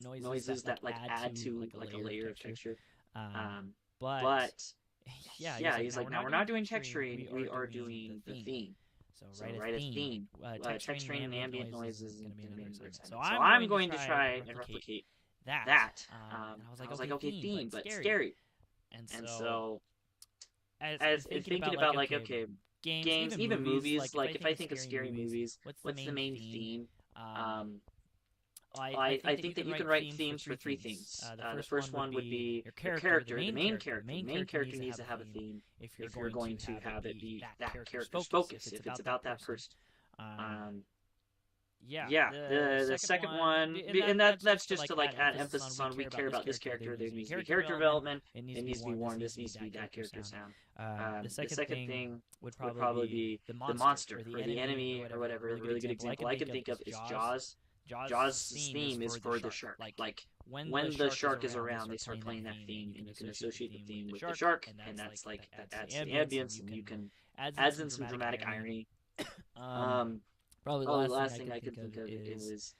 noises that like add to like a layer of texture. But yeah, he's like, now we're not doing texturing, we are doing the theme. So write a theme. Texturing and ambient noises is going to be another segment. So I'm going to try and replicate that. And I was like, okay, theme, but scary. And so as thinking about like, okay, games, even movies, like if I think of scary movies, what's the main theme? I think that you can write themes for three things. The first one would be your character, the main character. The main character needs to have a theme if you're going to have it be that character's focus, if it's about that person. the second one, and that's just to like add emphasis on we care about this character. There needs to be character development. It needs to be warm. This needs to be that character sound. The second thing would probably be the monster or the enemy or whatever. A really good example I can think of is Jaws. Jaws' theme is for the shark. Like when the shark is around, they start playing that theme, and you can associate the theme with the shark, and that's like that adds to the ambience, and you can adds in some dramatic irony. Probably the last thing I could think of is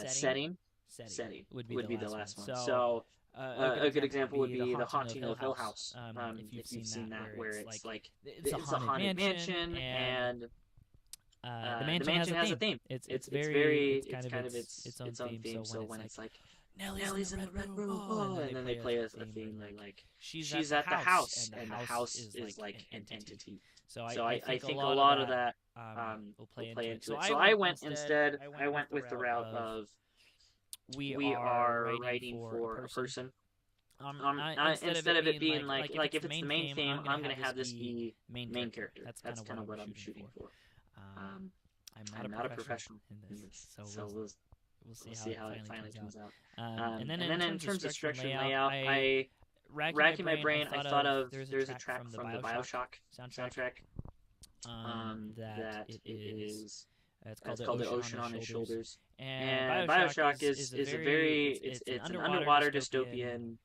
setting. Setting would be the last one. So a good example would be The Haunting of Hill House. If you've seen that, where it's like it's a haunted mansion, and the mansion has a theme. It's kind of its own theme. So when it's like Nellie's in the red room, and then they play a theme like she's at the house, and the house is like an entity. So I think a lot of that will play into it. So I went with the route of we are writing for a person. Instead of it being like if it's the main theme, I'm going to have this be main character. That's kind of what I'm shooting for. I'm not a professional in this, so we'll see how it finally comes out. And then in terms of structure and layout, I racking my brain, I thought of there's a track from the BioShock soundtrack that it is. It's called The Ocean on His Shoulders. And BioShock is a very it's an underwater dystopian.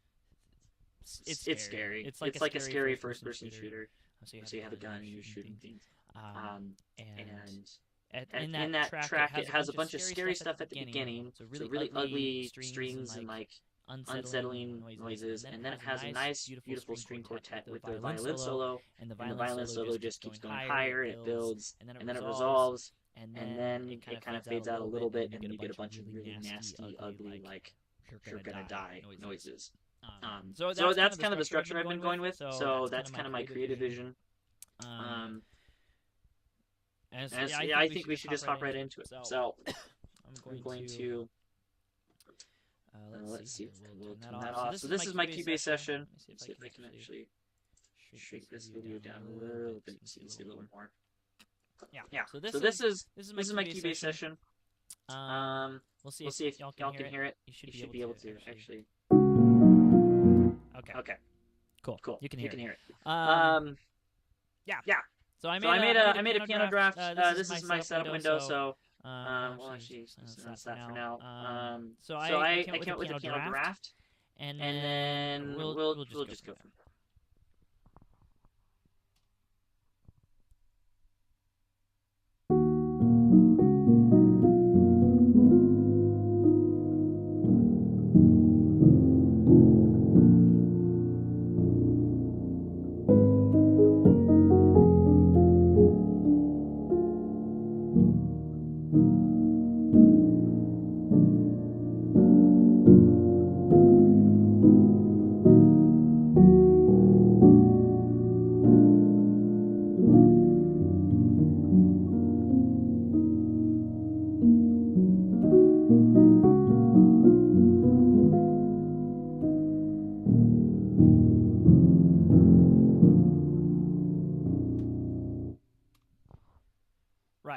It's scary. It's like a scary first-person shooter. So you have a gun and you're shooting things. And in that track, it has a bunch of scary stuff at the beginning. So really ugly strings and like unsettling noises, and then it has a nice, beautiful string quartet with the violin solo, and the violin solo just keeps going higher, it builds, and then it resolves, and then it kind of fades out a little bit, and then you get a bunch of really nasty, ugly, like you're gonna die noises. So that's kind of the structure I've been going with. So that's kind of my creative vision. I think we should just hop right into it. So I'm going to. Let's see if we'll turn that off. So this is my Cubase session. Let's see if I can actually shrink this video down a little bit so you can see a little more. Yeah. So this is my Cubase session. We'll see if y'all can hear it. You should be able to actually. Okay. Cool. You can hear it. Yeah. So I made a piano draft. This is my setup window. So well, actually, that's that for now. So I came up with a piano draft, and then we'll just go from there.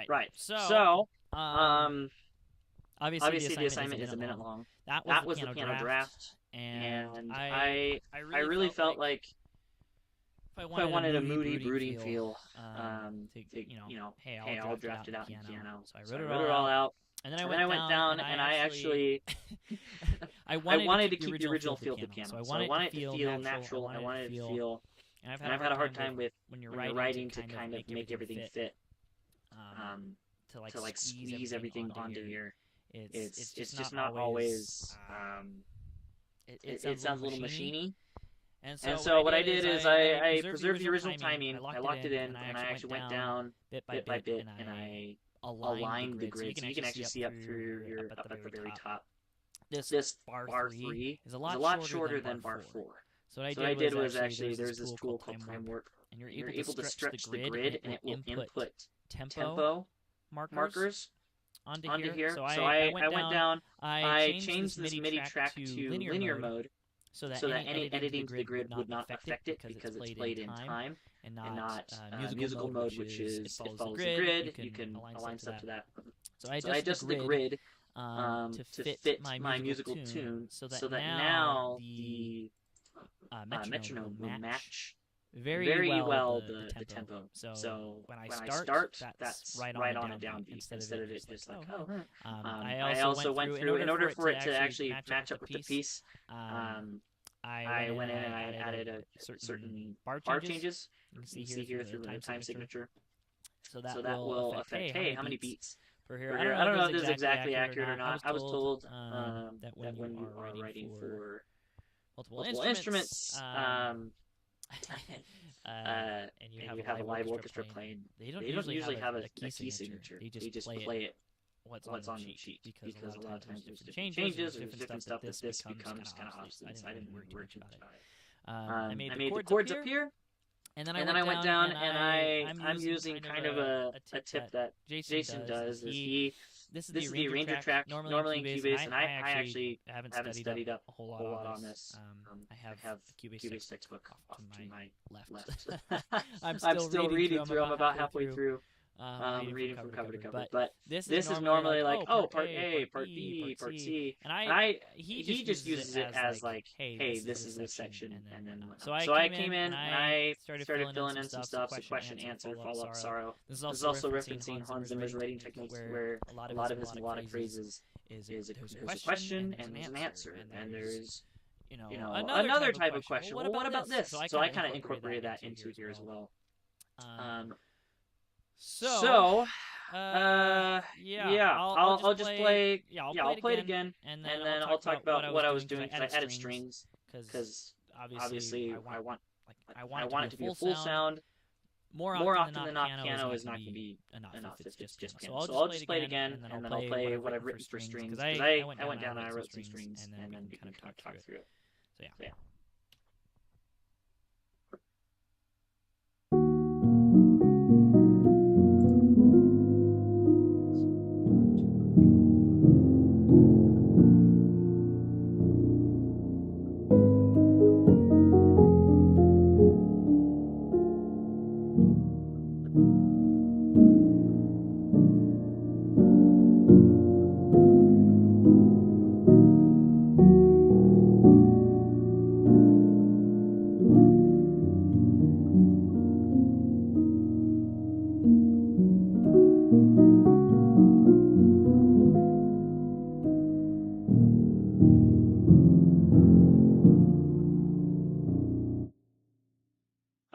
Right. So obviously the assignment is a minute long. That was the piano draft, and I really felt like if I wanted a moody, brooding feel, hey, I'll draft it out in piano. So I wrote it all out, and then I went down, and I actually I wanted to keep the original feel of the piano. So I wanted it to feel natural. I wanted it to feel, and I've had a hard time with when you're writing to kind of make everything fit. To like squeeze everything onto here. It's just not always. It sounds a little machiney. And so what I did is I preserved the original timing. I locked it in, and I actually went down bit by bit, and I aligned the grid. So you can actually see up through up at the very top. This bar 3 is a lot shorter than bar 4. So what I did was actually there's this tool called Framework, and you're able to stretch the grid, and it will input tempo markers onto here. So I went down, I changed this MIDI track to linear mode, so that any editing to the grid would not affect it because it's played in time and not musical mode, which is it follows the grid. You can align stuff to that. So I adjusted the grid to fit my musical tune so that now the metronome will match very well the tempo. So when I start, that's right on a downbeat instead of it just like, I also went through, in order for it to actually match up with the piece, I went in and I added a certain bar changes. You can see here through the time signature. So that will affect, hey, how many beats per here. I don't know if this is exactly accurate or not. I was told that when you are writing for multiple instruments, and you have a live orchestra playing, they don't usually have a key signature. They just play it what's on the sheet, because a lot of times there's different changes or there's different stuff that this becomes kind of obsolete. I didn't worry too much about it. I made the chords up here. And then I went down and I'm using kind of a tip that Jason does. This is the arranger track normally in Cubase, and I actually haven't studied up a whole lot on this. I have the Cubase textbook off to my left. I'm still reading through them about halfway through. Reading from cover to cover, but this is normally like, part A, part B, part C, and he just uses it as like, hey, this is this section, and then so I came in and I started filling in some stuff, so question, answer, follow up, sorrow. This is also referencing Hans Zimmer's writing techniques, where a lot of his melodic phrases is there's a question and there's an answer, and there's another type of question. Well, what about this? So I kind of incorporated that into here as well. I'll just play. I'll play it again, and then I'll talk about what I was doing, because I added strings, because obviously I want it to be a full sound. More often than not, piano is not going to be enough if it's just piano. So I'll just play it again, and then I'll play what I've written for strings, because I went down and I wrote some strings, and then we can kind of talk through it. So yeah.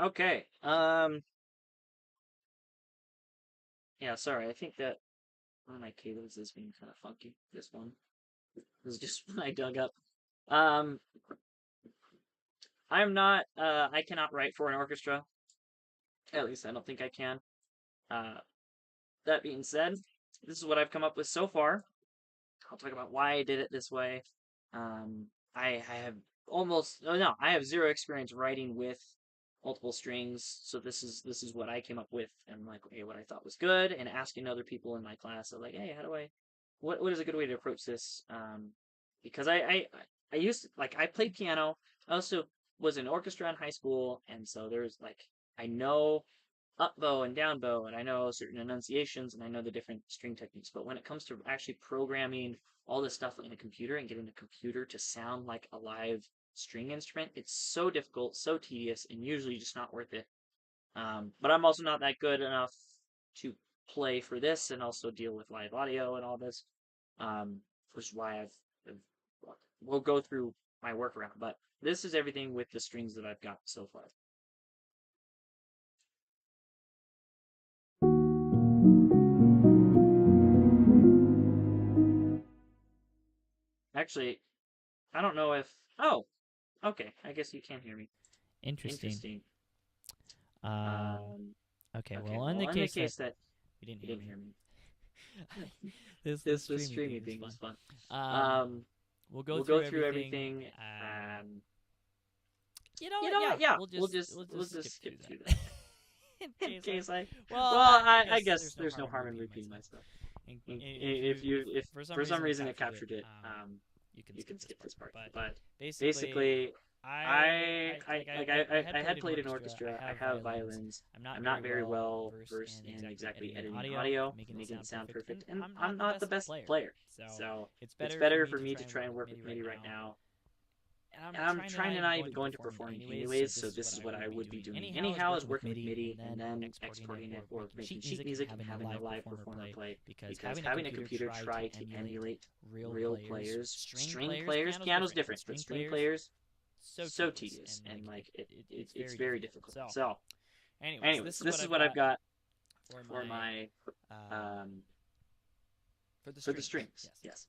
Okay. Yeah, sorry. I think that one of my cables is being kind of funky. This one. This is just one I dug up. I'm not. I cannot write for an orchestra. At least I don't think I can. That being said, this is what I've come up with so far. I'll talk about why I did it this way. I have zero experience writing with multiple strings, so this is what I came up with, and like, okay, what I thought was good, and asking other people in my class, so like, hey, what is a good way to approach this? Because I used to, like, I played piano. I also was in orchestra in high school, and so there's like, I know up bow and down bow, and I know certain enunciations, and I know the different string techniques. But when it comes to actually programming all this stuff in a computer and getting a computer to sound like a live string instrument, it's so difficult, so tedious, and usually just not worth it. But I'm also not that good enough to play for this and also deal with live audio and all this, which is why we'll go through my workaround. But this is everything with the strings that I've got so far. Actually, I don't know if... Oh, okay. I guess you can hear me. Interesting. Okay, well, in the case that you didn't hear me. this streaming thing was fun. We'll go through everything. We'll just skip through that. In case I guess there's no harm in repeating myself. If for some reason it captured it, you can skip this part. But basically, I had played in orchestra. I have violins. I'm not very well versed in exactly editing audio, making it sound perfect, and I'm not the best player. So it's better for me to try and work with MIDI right now. And I'm trying to not even go into performing anyways, so this is what I would be doing anyhow, is working with MIDI and then exporting it or making sheet music and having a live performer play, because having a computer try to emulate real players, string players, piano's different, but string players, so tedious, and like it's very difficult. So anyways, this is what I've got for my for the strings. Yes.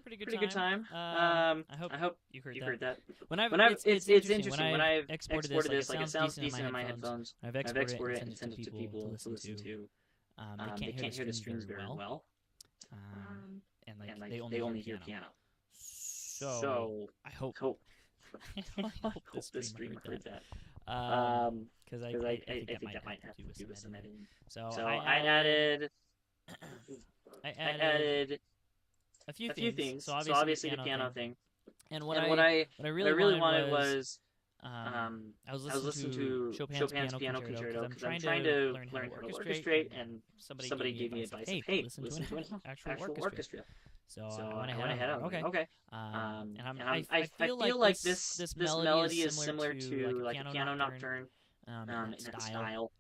Pretty good time. I hope you heard that. It's interesting. When I've exported this, like it sounds decent in my headphones. I've exported it and sent it to people to listen to. They can't hear the strings very well, and they only hear piano. So I hope this stream heard that. Because I think that might have to do with some editing. So I added a few things. So obviously the piano thing. And what I really wanted was I was listening to Chopin's Piano Concerto because I'm trying to learn how to orchestrate, and somebody gave me advice of, hey, listen to an actual orchestra. So I went ahead. Okay. And I feel like this melody is similar to like a piano nocturne in its style,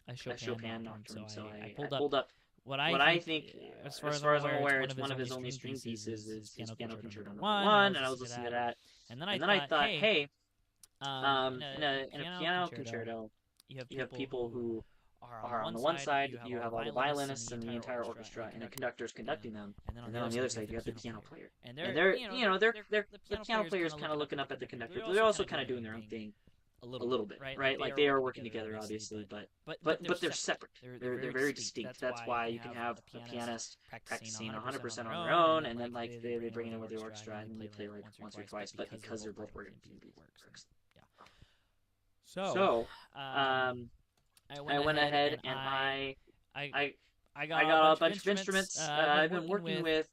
a Chopin nocturne. So I pulled up what I think, as far as I'm aware, it's one of his only string pieces is his Piano Concerto No. 1, and I was listening to that. And then I thought, hey, in a piano concerto, you have people who are on the one side, you have all the violinists and the entire orchestra, and the conductor's conducting them. And then on the other side, you have the piano player. And the piano player is kind of looking up at the conductor, but they're also kind of doing their own thing. A little bit, right? Like they are working together, obviously, but they're separate. They're very distinct. That's why you can have a pianist practicing 100% on their own, and then like they bring it in with the orchestra and they play like once or twice. But because they're both working, it works. Yeah. So, I went ahead and I got a bunch of instruments. I've been working with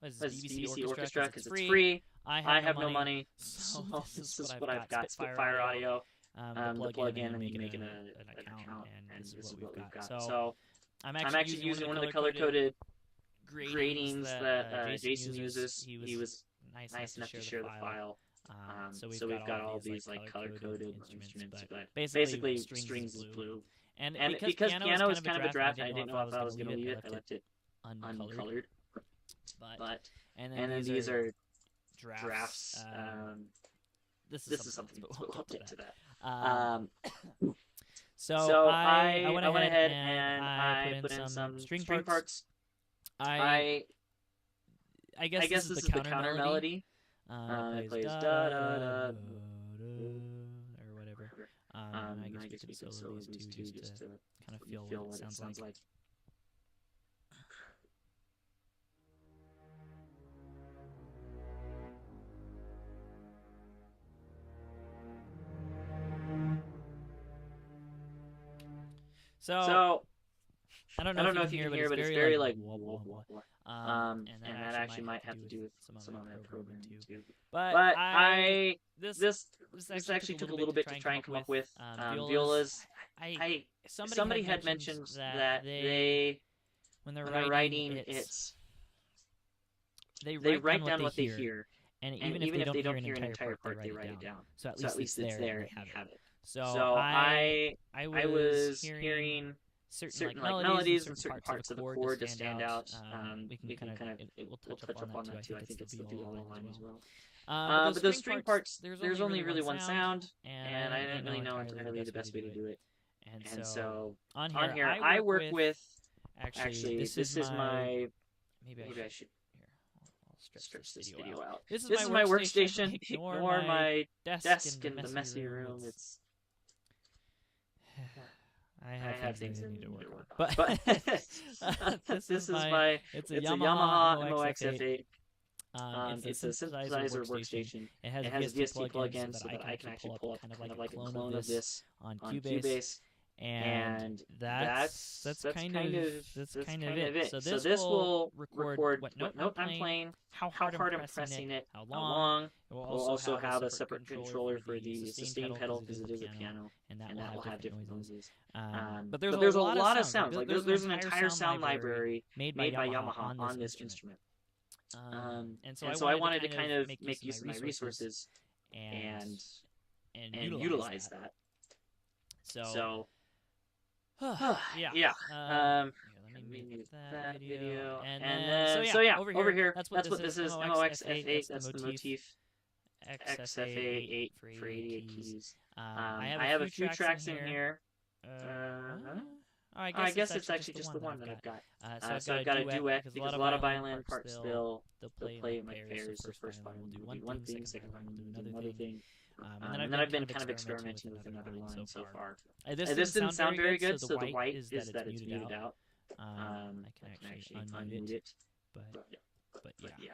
BBC Orchestra because it's free. I have no money, so this is what I've got. Spitfire audio to plug in, and you make an account, and this is what we've got. So I'm actually using one of the color-coded gratings that Jason uses. He was nice enough to share the file. So we've got all these like color-coded instruments, but basically strings is blue. And because piano is kind of a draft, I didn't know if I was going to leave it. I left it uncolored. And then these are drafts. This is something we'll get to that. So I went ahead and I put in some string parts. I guess this is the counter melody. It plays da da da or whatever. I guess we could solo these two just to kind of feel what it sounds like. So I don't know if you can hear, but it's very like wah, wah, wah, wah. And that actually might have to do with some of my programming too. But this actually took a little bit to try and come up with. Violas. Somebody had mentioned that they, when they're writing, they write down what they hear, and even if they don't hear an entire part, they write it down. So at least it's there and you have it. So I was hearing certain melodies and certain parts of the chord to stand out. We can kind of we'll touch up on that too. I think it's the do all line as well. But those string parts, there's only really one sound, and I didn't really know entirely the best way to do it. And so on here, I work with. Actually, this is my. Maybe I should. Here, I'll stretch this video out. This is my workstation. Ignore my desk and the messy room. It's. I have things that need to work on. But this is my. It's a Yamaha MOX-F8. It's a synthesizer workstation. It has a VST plug-in so that I can actually pull up kind of like a clone of this on Cubase. And that's kind of it. So this will record what note I'm playing, how hard I'm pressing it, how long. It will also have a separate controller for the sustain pedal because it is a piano, and that will have different noises. But there's a lot of sounds. Like there's an entire sound library made by Yamaha on this instrument. And so I wanted to kind of make use of my resources and utilize that. So yeah. Let me mute that video. And then, so yeah, over here, that's what this is. MOX-F8, that's the motif. XFA8 for 88 keys. I have a few tracks in here. I guess it's actually just the one that I've got. So I've got a duet because a lot of violin parts they'll play in my pairs. The first violin will do one thing, second violin will do another thing. And then I've been kind of experimenting with another line so far. This didn't sound very good, so the white is that it's muted out. I can actually unmute it, but yeah.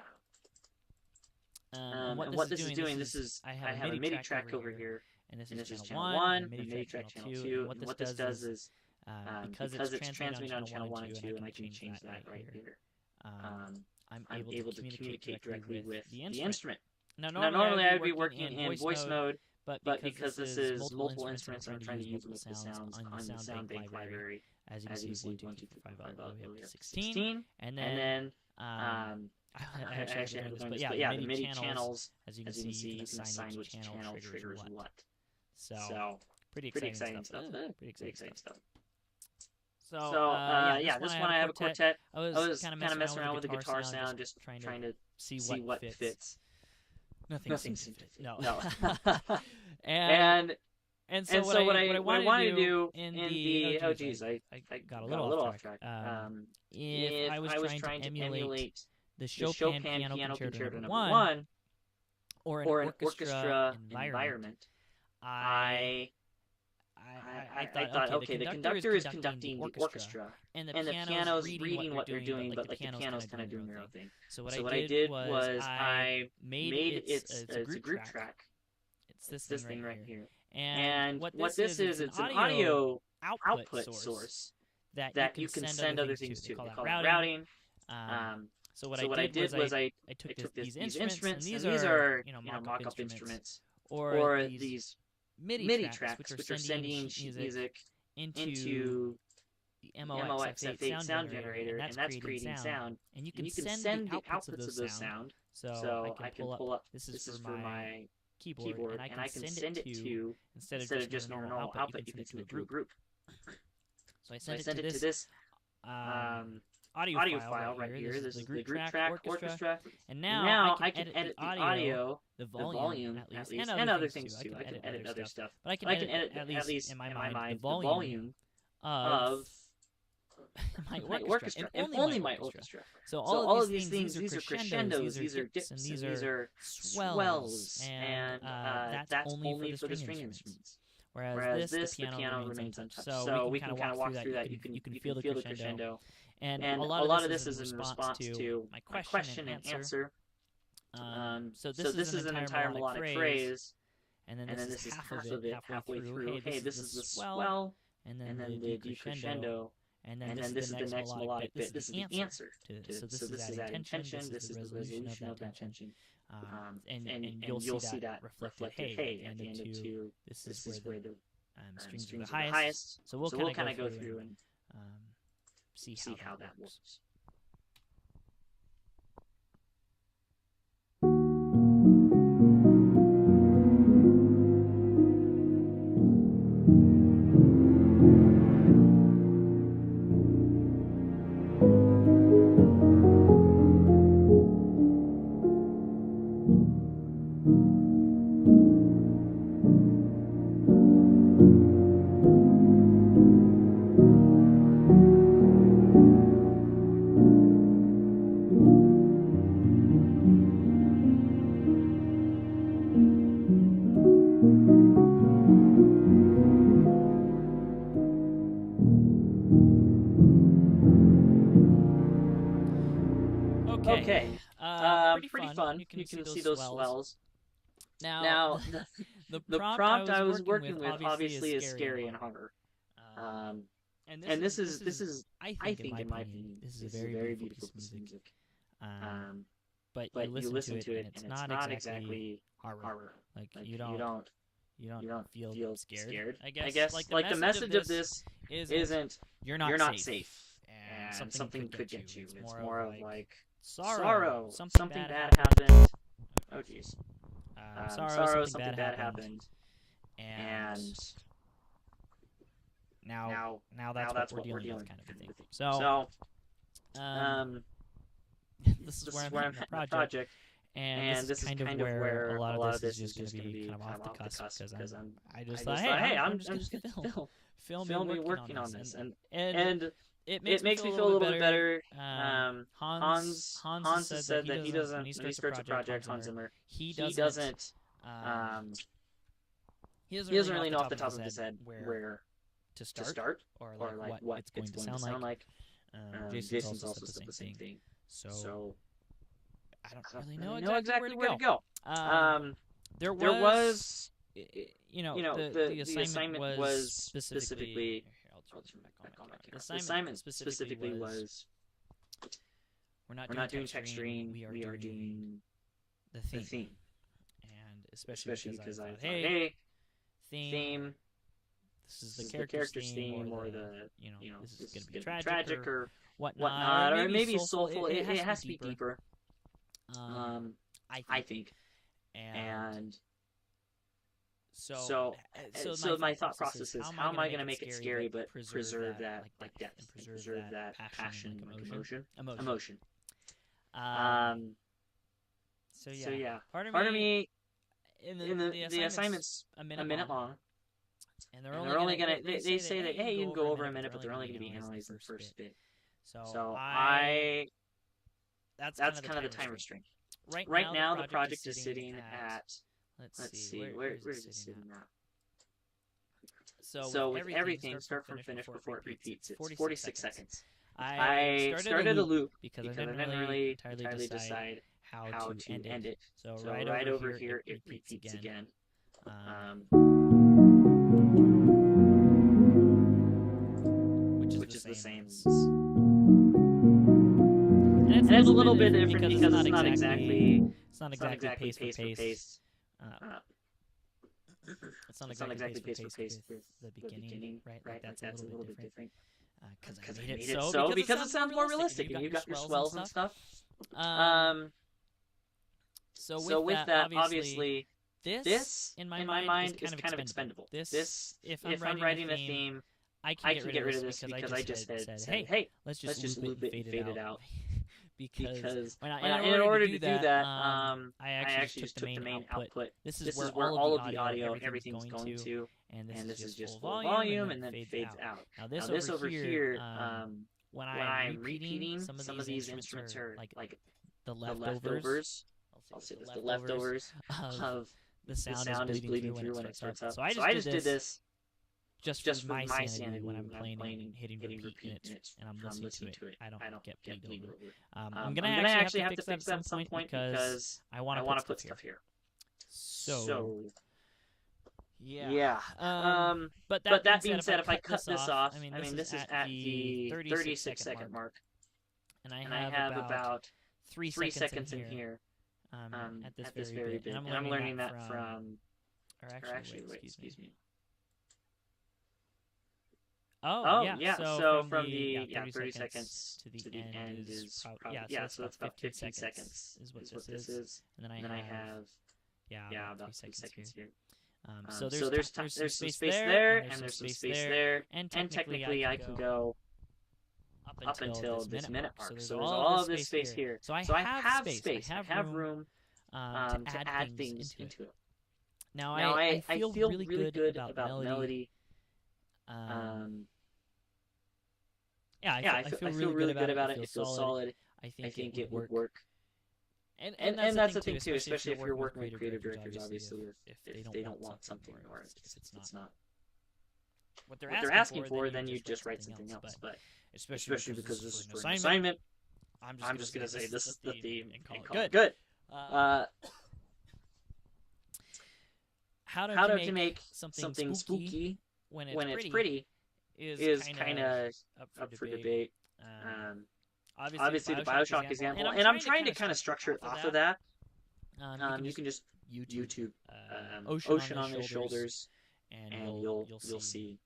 And what this is doing, I have a MIDI track over here, and this is channel 1, and MIDI track channel 2, and what this does is, because it's transmitting on channel 1 and 2, and I can change that right here, I'm able to communicate directly with the instrument. Now, normally I would be working in voice mode, but because this is multiple instruments, I'm trying to use multiple sounds on the sound bank library. As you can see, 1, 2, 3, 4, 5, we have 16. And then, I actually have this, but yeah, the MIDI channels, as you can see, you can assign which channel triggers what. So, pretty exciting stuff. So, yeah, this one I have a quartet. I was kind of messing around with the guitar sound, just trying to see what fits. Nothing seems to fit. No. and so what I wanted to do in the I got a little off track. If I was trying to emulate the Chopin Piano Concerto No. 1 or an orchestra environment, I thought, okay, the conductor is conducting the orchestra, and the piano's reading what they're doing, but like the piano's kind of doing their own thing. So what I did was I made it's a group track. It's this thing right here. And what this is, it's an audio output source that you can send other things to. They call it routing. So what I did was I took these instruments, and these are mock-up instruments, or these MIDI tracks, which are sending sheet music into the MOX-F8 sound generator, and that's creating sound. And you can send the outputs of those sound. So I can pull up, this is for my keyboard, and I can send it to, instead of just normal output, you can send it to a group. So I sent it to this audio file right here. This is the group track orchestra. And now I can edit the audio, the volume at least, and other things too. I can edit other stuff. But I can edit, at least in my mind, the volume of my orchestra, and only my orchestra. So all of these things, these are crescendos, these are dips, and these are swells, and that's only for the string instruments. Whereas this, the piano remains untouched. So we can kind of walk through that. You can feel the crescendo. And a lot of this is in response to my question and answer. So this is an entire melodic phrase, and then this is half of it halfway through. Hey, this is the swell, and then the decrescendo, and then this is the next melodic bit. This is the answer. So this is adding tension. This is the resolution of that tension. And you'll see that reflected. Hey, at the end of 2, this is where the strings are the highest. So we'll kind of go through and see how that works. Okay. Pretty fun. You can see those swells. Now, the prompt I was working with obviously is scary and horror. And this is I think in my opinion, this is a very beautiful piece of music. But you listen to it and it's not exactly horror. Like you don't feel scared. I guess like the message of this isn't you're not safe and something could get you. It's more of like sorrow. Something bad happened. Oh jeez. Sorrow. Something bad happened. And now that's what we're dealing with, kind of a thing. So this is where I'm at in the project. And this is kind of where a lot of this is just going to be kind of off the cusp because I just thought, hey, I'm just going to film me working on this. And it makes me feel a little bit better. Hans has said that he doesn't, when he starts a project, Hans Zimmer, he doesn't really know off the top of his head where to start or like what it's going to sound like. Jason's also said the same thing. So I don't really know exactly where to go. There was the assignment was specifically. The assignment specifically was we're not doing texturing. We are doing the theme. And especially because I thought, hey, theme. This is the character's theme, or this is going to be tragic or whatnot, or maybe soulful. It has to be deeper. I think. And so my thought process is, how am I going to make it scary but preserve that like depth, and preserve that passion, like emotion. So yeah, part of me in the assignment's a minute long. And they're only gonna they say that, hey, you can go over a minute, but they're only gonna be analyzing the first bit. So that's kind of the time restraint. Right now the project is sitting at, let's see, where is it sitting at? So with everything, start from finish before it repeats, it's 46 seconds. I started a loop because I didn't really entirely decide how to end it. So right over here it repeats again. Which is the same. And it's a little bit different because it's not exactly pace for pace. It's not exactly pace for pace with the beginning, right? That's a little bit different. Because I made it so because it sounds more realistic, and you got your swells and stuff. So with that, obviously, this in my mind is kind of expendable. This, if I'm writing a theme, I can get rid of this because I just said, hey, let's just loop it and fade it out. Because in order to do that, I actually just took the main output. This is where all of the audio, everything's going to, and this is just full volume and then fades out. Now this over here, when I'm repeating, some of these instruments are like the leftovers. I'll say this, the leftovers of the sound is bleeding through when it starts up. So I just did this just for my sanity when I'm playing and hitting repeat and I'm listening to it. I don't get bleed over. I'm gonna actually have to fix that at some point because I want to put stuff here. So yeah. But that being said, if I cut this off, I mean this is at the 36-second mark, and I have about 3 seconds in here. At this very bit, and I'm learning that from. Or actually, wait, excuse me. Oh yeah. So from the 30 seconds to the end is probably, so that's about 15 seconds is what this is, and then I have about 3 seconds here. So there's some space there, and there's some space there, and technically I can go up until this minute mark. So there's all of this space here. So I have space. I have room to add things into it. Now I feel really good about melody. I feel really good about it. It feels solid. I think it would work. And that's the thing too, especially if you're working with creative directors, obviously, if they don't want something or if it's not what they're asking for, then you just write something else. But especially because this is for an assignment, I'm just gonna say this is the theme and call it good. How to make something spooky when it's pretty is kind of up for debate. Obviously, the Bioshock example, and I'm trying to kind of structure it off of that. You can just YouTube Ocean on His Shoulders, and you'll see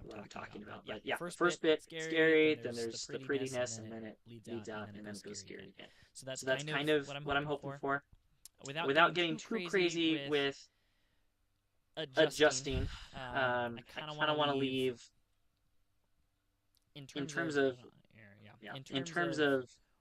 what I'm talking about. But yeah, first bit scary, then there's the prettiness, and then it leads out, and then it goes scary again. So that's kind of what I'm hoping for. Without getting too crazy with adjusting, I kind of want to leave in terms of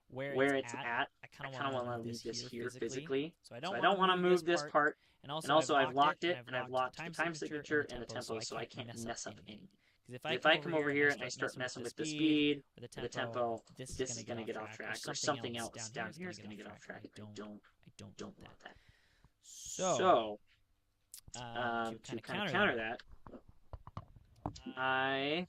where it's at. I kind of want to leave this here physically. So I don't want to move this part. And also I've locked it, and I've locked the time signature and the tempo, so I can't mess up anything. Because if I come over here and I start messing with the speed or the tempo, this is going to get off track, or something else down here is going to get off track. I don't want that. So to kind of counter that, I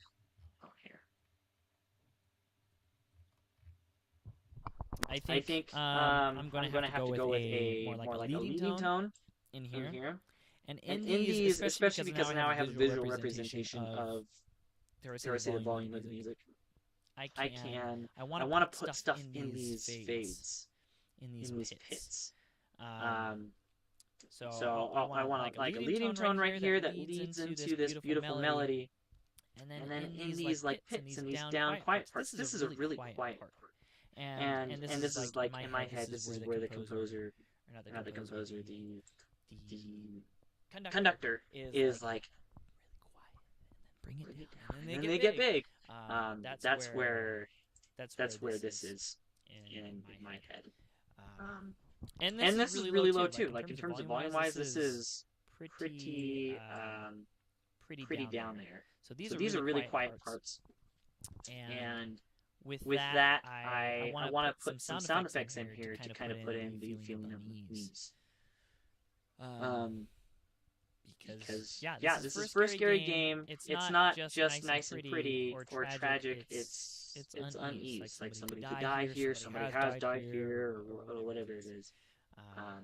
think I'm going to have to go with a more like a leading tone in here. And in these, especially because now I have a visual representation of the volume of the music, I want to put stuff in these fades, in these pits. So I want like a leading tone right here that leads into this beautiful melody, and then in these like pits and these down quiet parts, this is a really quiet part. And this is like in my head, this is where the composer, or not the composer, the conductor is like really quiet, and then bring it down, and then they get big. That's where this is in my head. And this is really low too. Like in terms of volume wise, this is pretty down there. So these are really quiet parts. And with that, I want to put some sound effects in here to kind of put in the feeling of ease. Because this is first scary game. It's not just nice and pretty or tragic. It's unease. Like somebody could die here, somebody has died here, or whatever it is.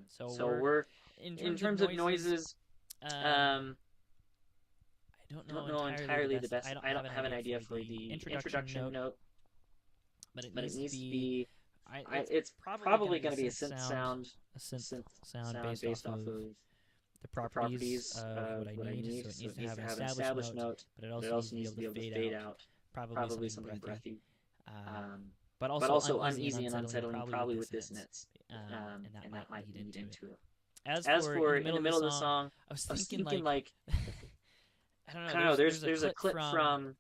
So we're in terms of noises. I don't know entirely the best. I don't have an idea for the introduction note. But it needs to be. It's probably going to be a synth sound based off of the properties of what I need. So it needs to have an established note, but it also needs to be able to fade out. Probably something breathy. But also uneasy and unsettling, probably with dissonance. And that might lead into it. As for in the middle of the song, I was thinking like I don't know. There's a clip from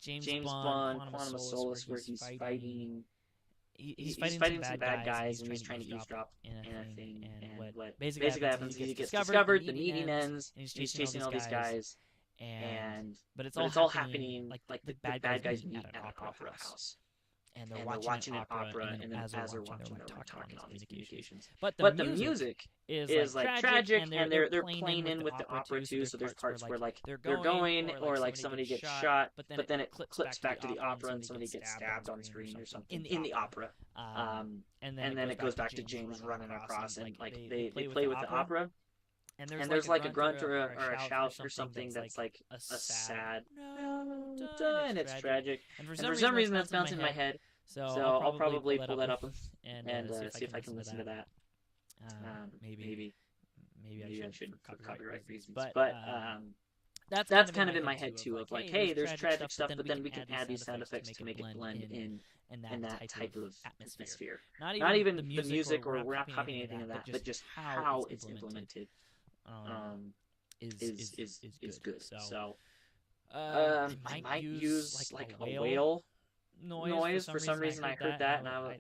James Bond, Quantum of Solace, where he's fighting. He's fighting some bad guys, and he's trying to eavesdrop in a thing. And what basically happens is he gets discovered, the meeting ends, and he's chasing all these guys. But it's all happening like the bad guys meet at an opera house. And they're watching an opera, and then as they're watching, they're talking all these communications. But the music is like tragic, and they're playing in with the opera too. So there's parts where like they're going, or like somebody gets shot, but then it clips back to the opera, and somebody gets stabbed on screen or something in the opera. And then it goes back to James running across, and like they play with the opera. And there's like a grunt or a shout or something that's like a sad no, and it's tragic. And for some reason that's bouncing in my head. So I'll probably pull that up and see if I can listen to that. Maybe I should for copyright reasons. But that's kind of in my head too, of like, hey, there's tragic stuff, but then we can add these sound effects to make it blend in that type of atmosphere. Not even the music, or we're not copying anything of that, but just how it's implemented. Is good. So I might use like a whale noise. For some reason I heard that, and I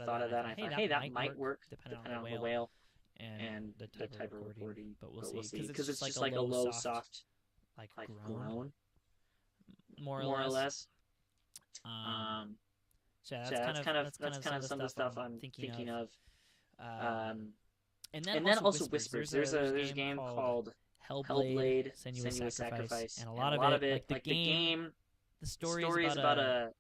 thought of that, and I thought, hey, that might work depending on the whale and the type of recording. But we'll see, because it's just like a low, soft like groan, more or less. So that's kind of some of the stuff I'm thinking of. And then also whispers. There's a game called Hellblade: Senua's Sacrifice, and a lot of it, like the game, the story is about a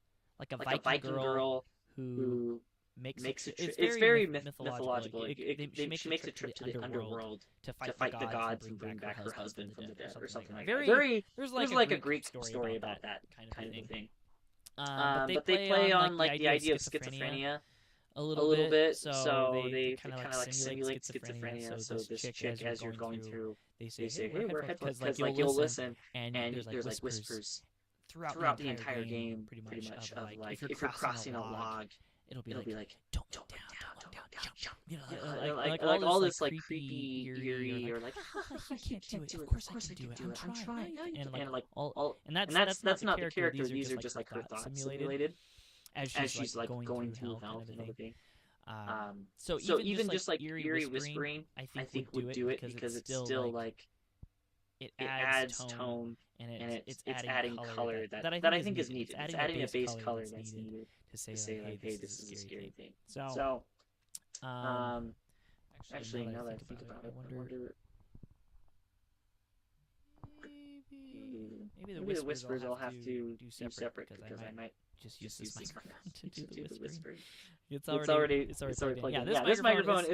like a Viking girl who makes it's very mythological. She makes a trip to the underworld to fight the gods and bring back her husband from the dead or something like that. There's like a Greek story about that kind of thing. But they play on like the idea of schizophrenia a little bit, so they kind of like simulate schizophrenia. So this chick, as you're going through, they say, "Hey, wear headphones," because like you'll listen, and there's like whispers throughout the entire game, pretty much of like if you're crossing a log, it'll be like, "Don't go down, don't jump." You know, like all this like creepy, eerie, or like, "You can't do it. Of course I can do it. I'm trying." And like all, and that's not the character. These are just like her thoughts simulated as she's like going through hell kind of a thing. So even just like eerie whispering, I think would do it because it's still like it adds tone and it's adding color that I think is needed. It's adding a base color that's needed to say like, hey, this is a scary thing. So actually, now that I think about it, I wonder maybe the whispers I'll have to do separate because I might just use this microphone to do the whispering. It's already plugged in. Yeah, this microphone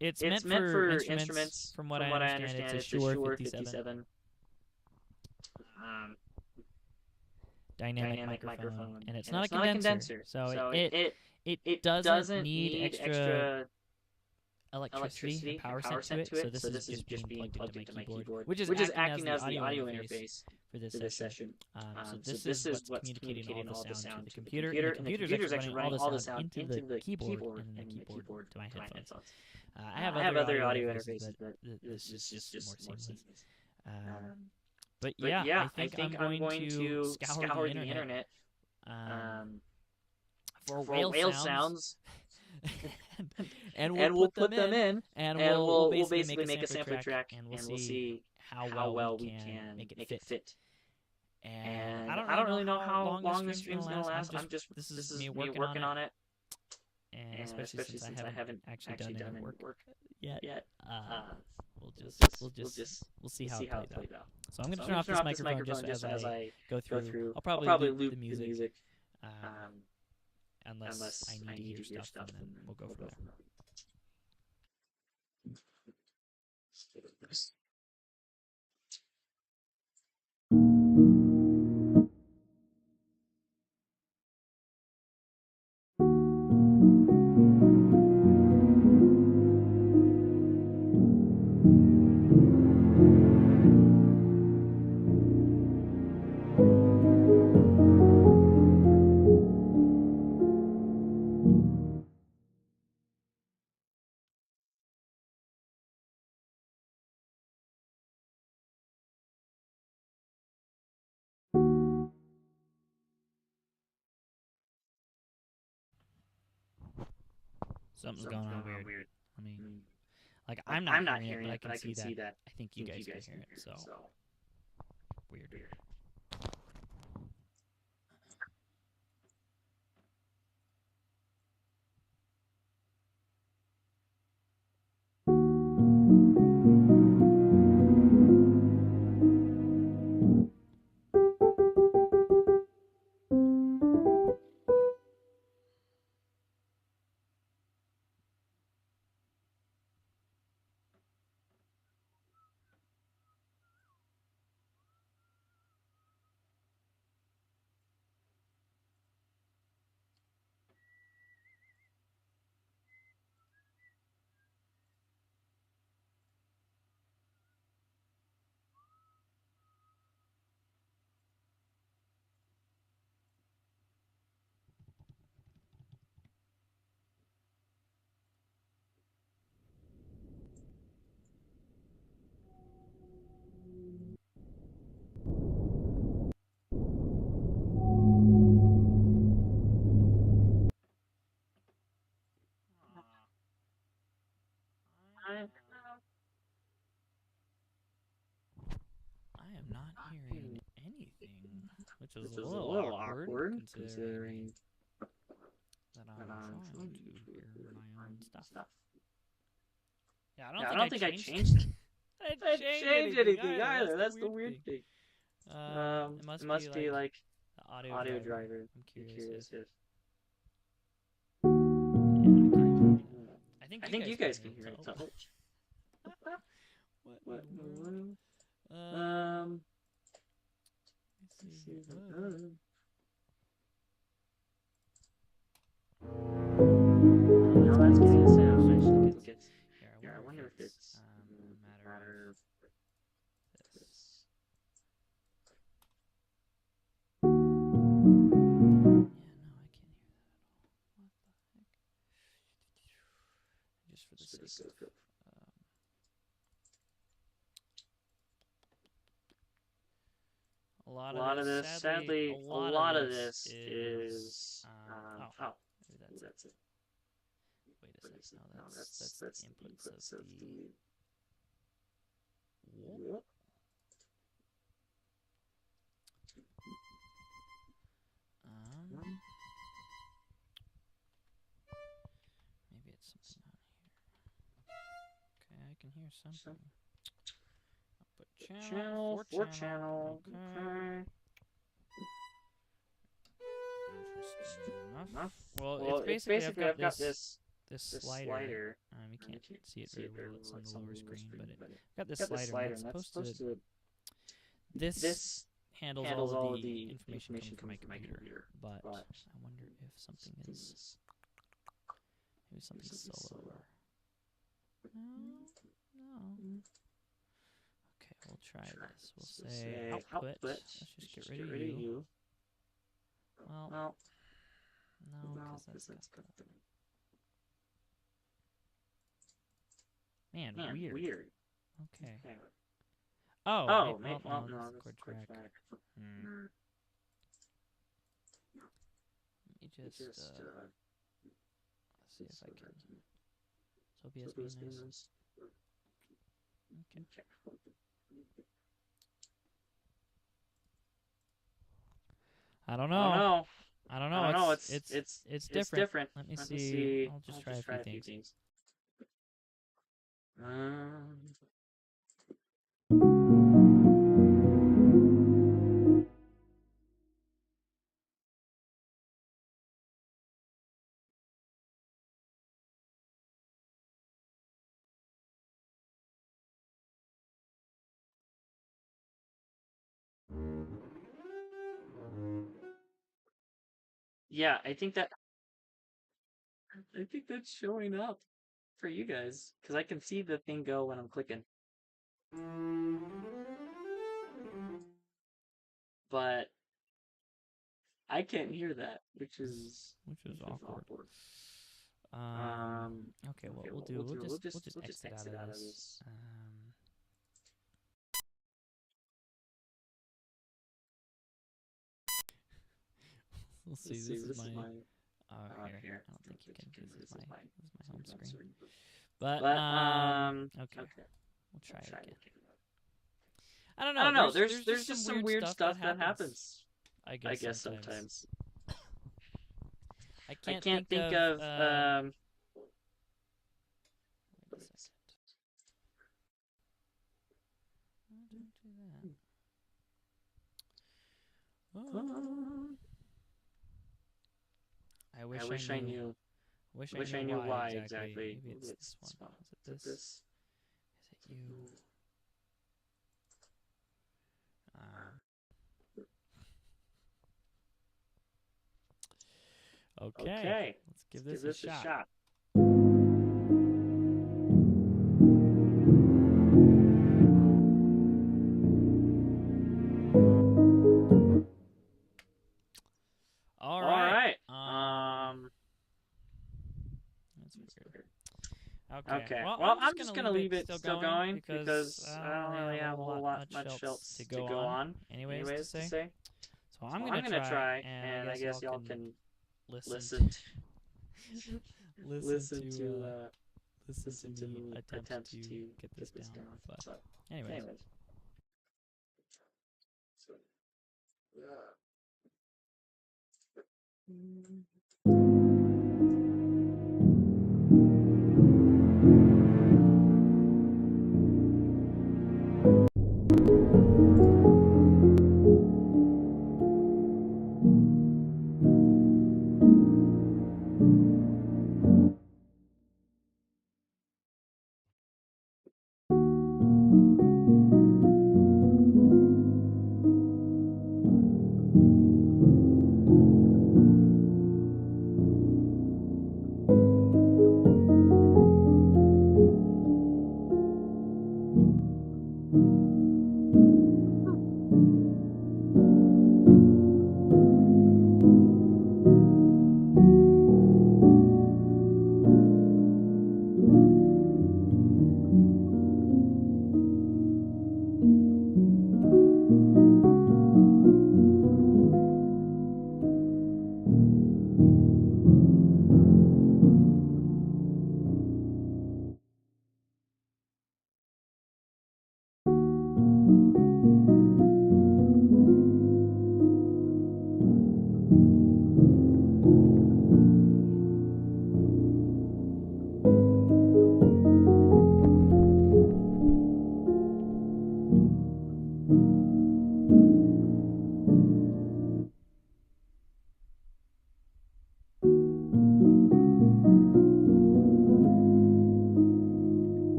it's meant for instruments. From what I understand, it's a Shure 57 dynamic microphone, and it's not a condenser. So it doesn't need extra electricity and power sent to it. So this is just being plugged into my keyboard, which is acting as the audio interface for this session. So this is what's communicating all the sound to the computer, and the computer's actually running all the sound into the keyboard and the keyboard to my headphones. I have other audio interfaces, but this is just more seamless. But yeah, I think I'm going to scour the internet for whale sounds. and we'll put them in, and we'll basically make a sampler track, and we'll see how well we can make it fit. And I don't really know how long this stream's gonna last. This is me working on it, and especially since I haven't actually done any work yet. We'll see how it plays out. So I'm gonna turn off this microphone just as I go through. I'll probably loop the music. Unless I need to hear stuff, and then we'll go from there. Something's going on weird. I mean, like I'm not hearing it, but I can see that. I think you guys can hear it. So weird. I am not hearing anything, which is a little awkward considering that I'm trying to hear my own stuff. Yeah, I don't think I changed. I didn't change anything either. That's the weird thing. It must be like the audio driver. I'm I'm curious curious if. if. Yeah, I think you guys can hear it. So. What? Let's see. Now that's getting a sound. I think it's. Here, I wonder if it's a matter of this. Yeah, no, I can't hear that at all. What the heck? Just for the sake of a lot of this, sadly, a lot of this is oh, maybe that's it. Wait a second. No, that's the inputs of the. Whoop. Maybe it's something on here. Okay, I can hear something. Output channel, 4-channel. Okay. Interesting enough. Well, it's basically I've got this slider. You can't see it very well. It's on the lower screen, but I've got this slider, and that's supposed to. This handles all of the information from my computer, but I wonder if something is. Maybe something's solo. No. Okay, we'll try this. We'll say output. Let's just get rid of you. Well, no, because that's got the. Man, weird. Okay. Oh, no, that's chord track. Let me just see if I can. So OBS be nice. Okay. I don't know. It's different. Let me see. I'll just try a few things. Yeah, I think that's showing up for you guys because I can see the thing go when I'm clicking. But I can't hear that, which is awkward. Okay, what we'll do, we'll just exit out of this. We'll see. This is my. Here. I don't think you can. This is my home screen. But okay. We'll try it again. I don't know. There's just some weird stuff that happens. I guess sometimes. I can't think of. Wait a second. Don't do that. I wish I knew. Wish I knew why exactly. Maybe it's this one. Is it this? Is it you? Okay. Let's give this a shot. All right. That's weird. Okay. Well, I'm just gonna leave it still going because I don't really have a whole lot much else to go on. Anyways to say. So I'm gonna try, and I guess y'all can listen to me attempt to get this down. But anyways.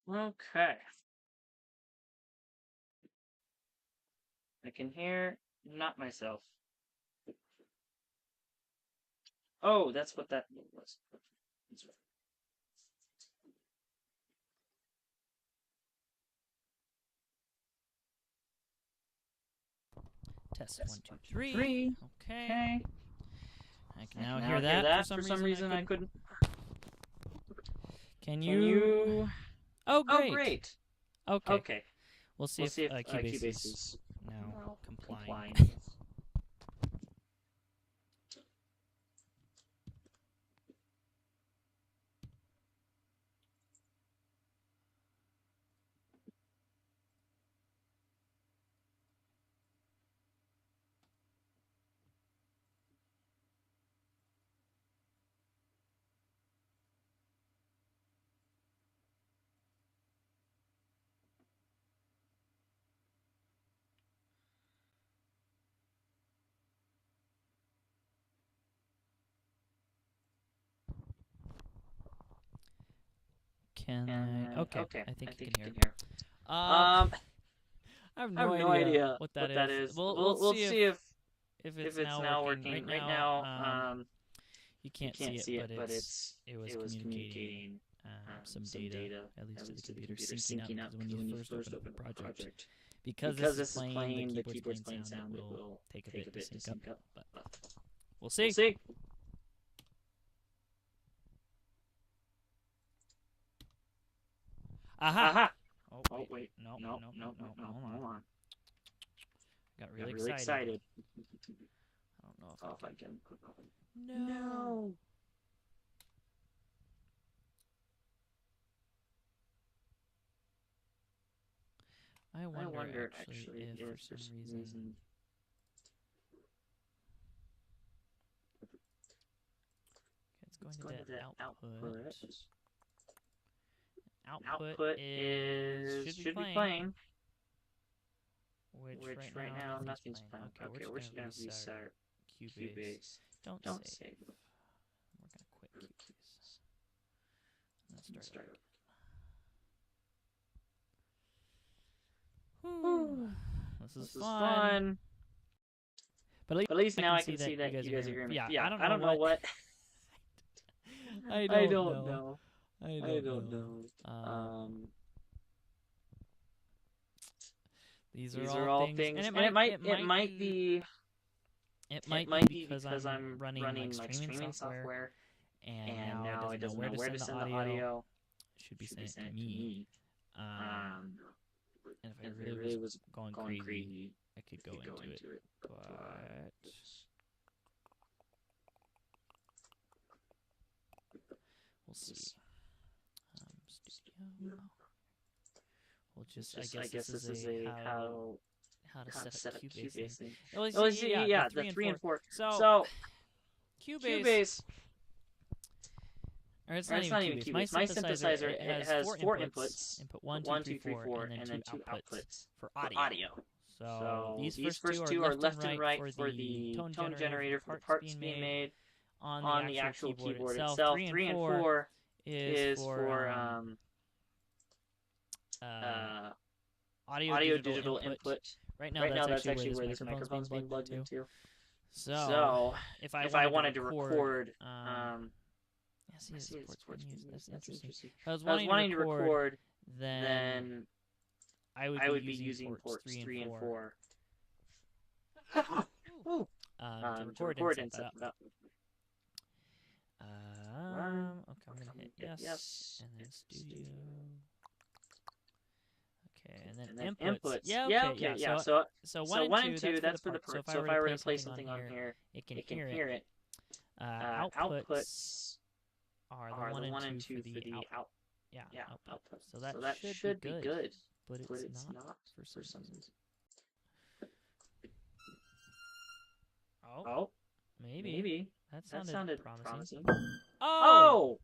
Okay. I can hear not myself. Oh, that's what that was. That's right. Test 1, 2, 3. Okay. I can now hear that. that. For some reason I couldn't. Can you? Oh, great. Oh, great. Okay. We'll see if Cubase is now complying. Can I? Okay. I think you can hear. I have no idea what that is. We'll see if it's now working. Right now, you can't see it, but it was communicating some data, at least to the computer, syncing up. Because when you first open the project, because this is playing, the keyboard's playing sound, it will take a bit to sync up. But we'll see. Aha! Oh, wait. No. Hold on. Got really excited. I don't know if I can. No! I wonder actually if for some reason... It's going to the output. Output should be playing. Which right now nothing's playing. Okay, we're just gonna restart Cubase. Don't save. We're gonna quit Cubase. Let's start again. Whew. This is fun. But at least now I can see that you guys are hearing me. Yeah, I don't know what. I don't know. These are all things, and it might be because I'm running like streaming software, and now it doesn't know where to send the audio. It should be sent to me. And if I really was going crazy, I could go into it, but. We'll see. Studio. We'll just, I guess this is a how to set up Cubase thing. Well, yeah, the 3 and 4. So Cubase. Or it's not even Cubase. My synthesizer it has 4 inputs. Input 1, 2, 3, 4, and then 2 outputs for audio. So these first two are left and right for the tone generator for the parts being made. On the actual keyboard itself. 3 and 4 is for audio digital input. Right now that's actually where this microphone's being plugged into. So if I wanted to record, that's interesting. If I was wanting to record, then I would be using ports 3 and 4 to record and set that up. Okay, I'm gonna hit yes, and then studio. Okay, and then inputs. Yeah, okay, yeah. So 1 and 2, that's for the part. So if I were to play something on here, it can hear it. Outputs are the 1 and 2 for the out. Yeah, output. So that should be good, but it's not for some reason. Oh, maybe. That sounded promising. Oh!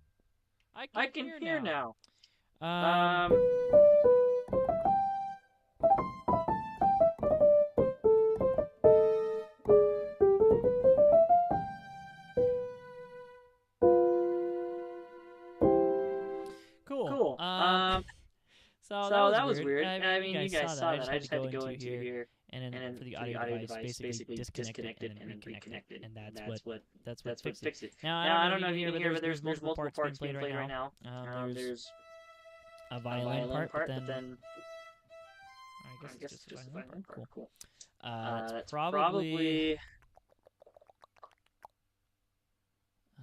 I can hear now. Cool. So that was weird. I mean, you guys saw that. I just had to go into here. And then for the audio device, basically disconnect it and then reconnect it, and that's what fixed it. Now I don't know if you can hear, but there's multiple parts being played right now. There's a violin part, but then I guess it's just a violin part. Cool. It's probably. I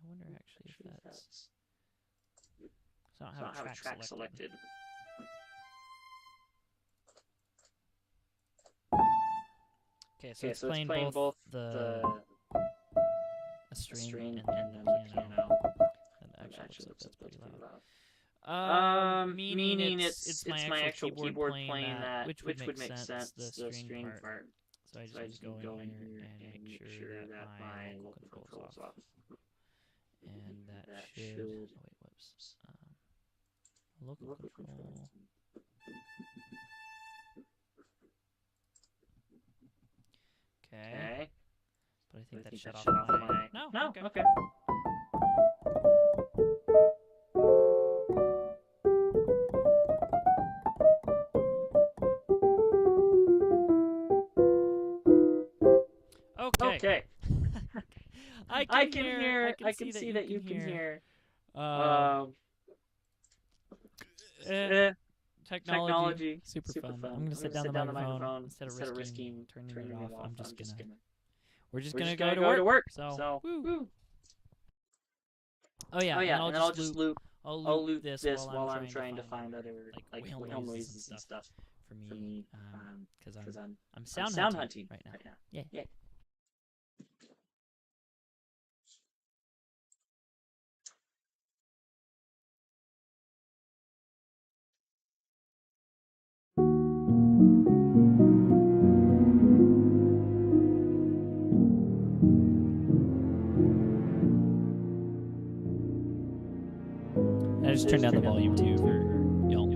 wonder actually if that's. So I don't have a track selected. Okay, so it's playing both the string and the piano. And actually looks like that's pretty loud. Meaning it's my actual keyboard playing that, which would make sense, the string part. So I just go in here and make sure that my local control's off. And that should... Oh, wait, whoops. Local control... Okay. But I think that shut off my... No? Okay. Okay. I can see that you can hear. Technology. Super fun. I'm gonna sit down the microphone instead of risking turning it off. I'm just gonna. We're just gonna go to work. So. Woo. Oh yeah. And I'll just loop. I'll loop this while I'm trying to find other like whale noises and stuff for me. Because I'm sound hunting right now. Yeah. I just turned down the volume too for y'all.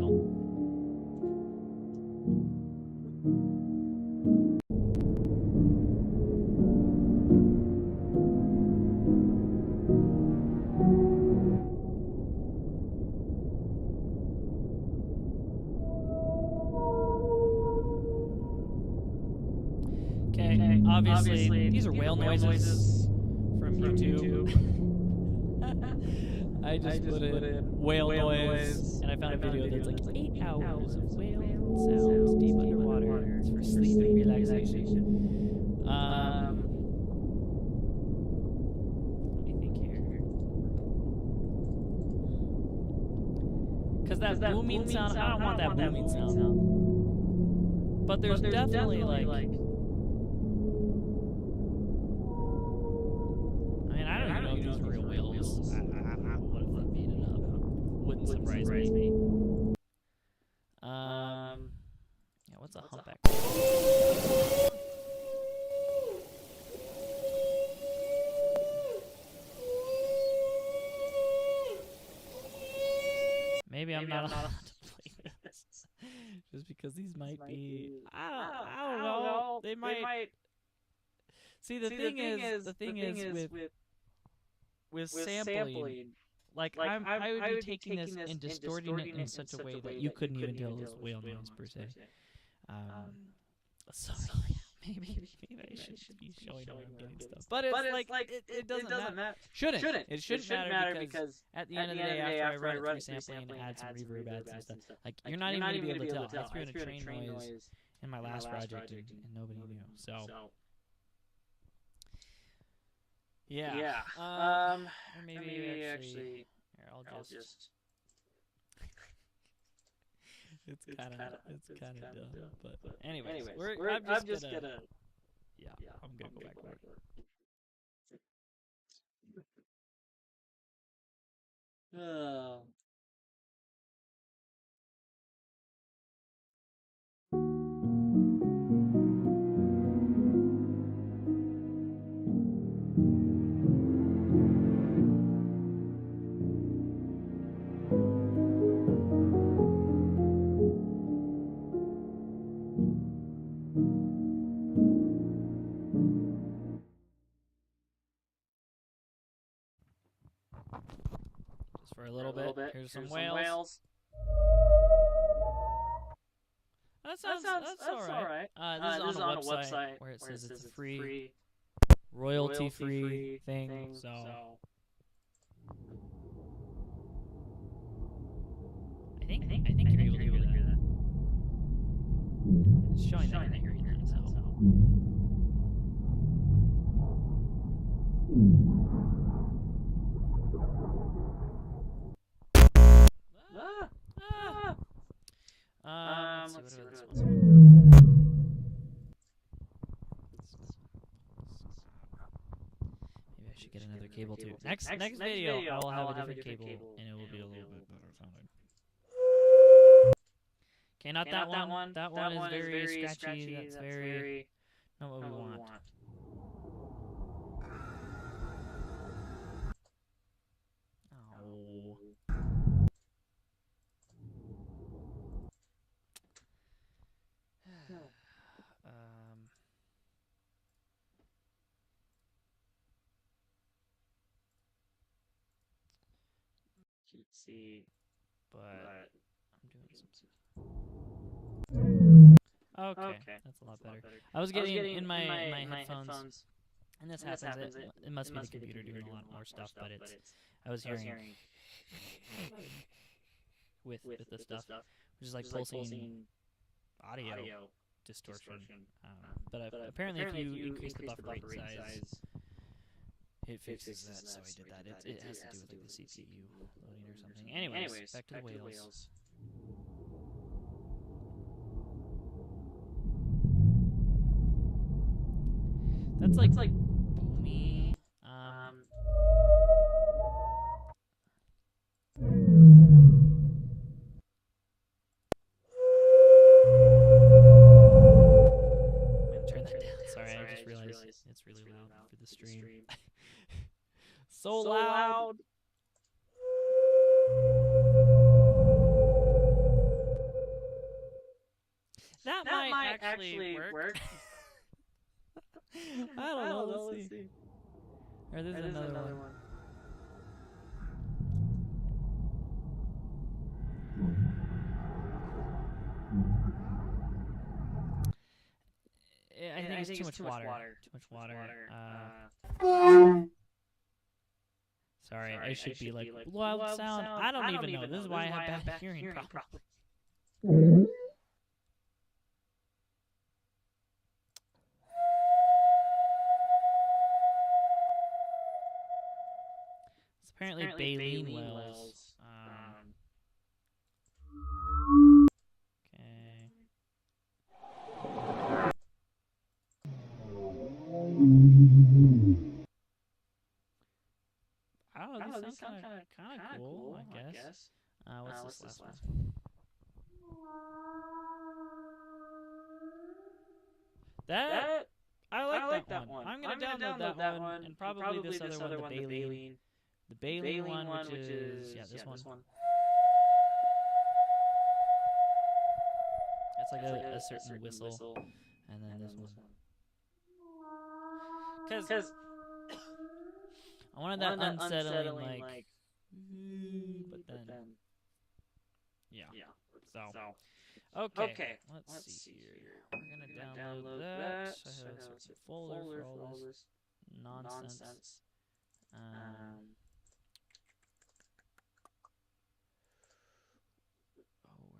Okay, obviously these are whale noises from YouTube. I just put in whale noise, and I found a video that's like 8 hours of whale sounds deep underwater. It's for sleep and relaxation. Let me think here. Because that booming sound, I don't want that booming sound. But there's definitely like... I mean, I don't even know if these are real whales. Wouldn't surprise me. Yeah, what's a humpback? Maybe I'm not allowed to play this. Just because these might be... I don't know. They might... See, the thing is with sampling... Like I would be taking this and distorting it in such a way that you couldn't even tell it was whale noise per se. So Maybe I should be showing where I'm getting stuff. But it's like it doesn't matter. Shouldn't. It shouldn't matter because at the end of the day, after I run it through sampling and add some reverb, add some stuff, like you're not even gonna be able to tell. I threw in a train noise in my last project and nobody knew. So yeah. Or maybe actually here, I'll just. It's kind of dumb, but anyways, I'm just gonna yeah, I'm gonna go back to work. Oh. Just for a little bit. Here's some whales. That's all right. This is on a website where it says it's a free, royalty-free thing. So I think you're able to hear that. It's showing that you're hearing that. So. Let's see, what about this one? Maybe I should get another cable too. Next video, I will have a different cable, and it will be a little bit better sounding. Okay, not that one. That one is very scratchy. That's very not what we want. Oh. See, but I'm doing something. Okay, that's a lot better. I was getting in my headphones, and this happens. It must be the computer doing a lot more stuff, but I was hearing with the stuff, which is like pulsing audio distortion. But apparently, if you increase the buffer rate size, it fixes that, so I did that. It has to do with like the CPU loading or something. Anyways, back to the whales. That's like boomy. I'm gonna turn that down. Sorry, I just realized it's really loud for the stream. So loud. That might actually work. I don't know. Let's see. Or there's another one. I think it's too much water. Too much water. Sorry, I should be like loud sound. I don't even know. This is why I have bad hearing problems. It's apparently baleen wells. I don't know, these sound kind of cool, I guess. What's this last one? That I like that one. I'm gonna download that one, and probably this other one, the baleen. The baleen one, which is this one. That's like a certain whistle, and then this one. Because I wanted that unsettling, like, but then, yeah. So, Okay, let's see here. We're gonna download that. I have a certain folder for all this nonsense.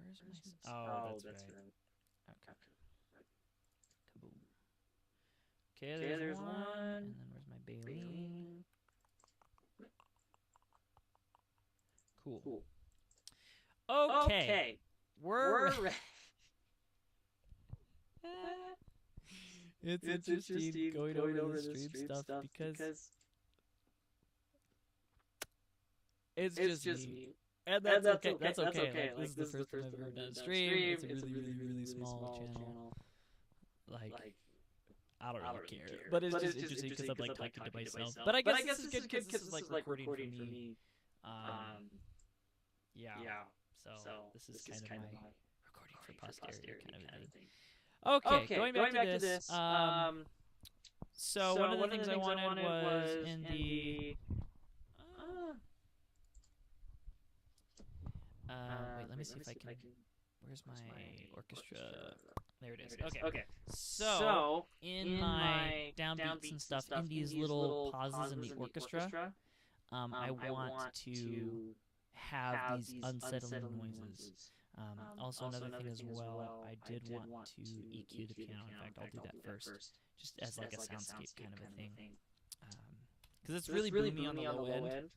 Where's my? Oh, that's right. Okay. Kaboom. Okay, there's one. And then where's my baleen? Cool. Okay. We're ready. It's interesting going over the stream stuff because it's just me. And that's okay. That's okay. Like, this is the first time I've ever done a stream. It's a really small channel. Like, I don't really care. But it's just interesting because I'm like talking to myself. But I guess this is good because this is like recording for me. Yeah. So this is kind of my recording for posterity kind of thing. Okay, going back to this. So one of the things I wanted was in the. Wait, let me see if I can. Where's my orchestra? There it is. Okay. So in my downbeats and stuff, in these little pauses in the orchestra, I want to have these unsettling noises. Also, another thing as well, I did want to EQ the piano. In fact, I'll do that first, just as like a soundscape kind of a thing, because it's really boomy on the low end.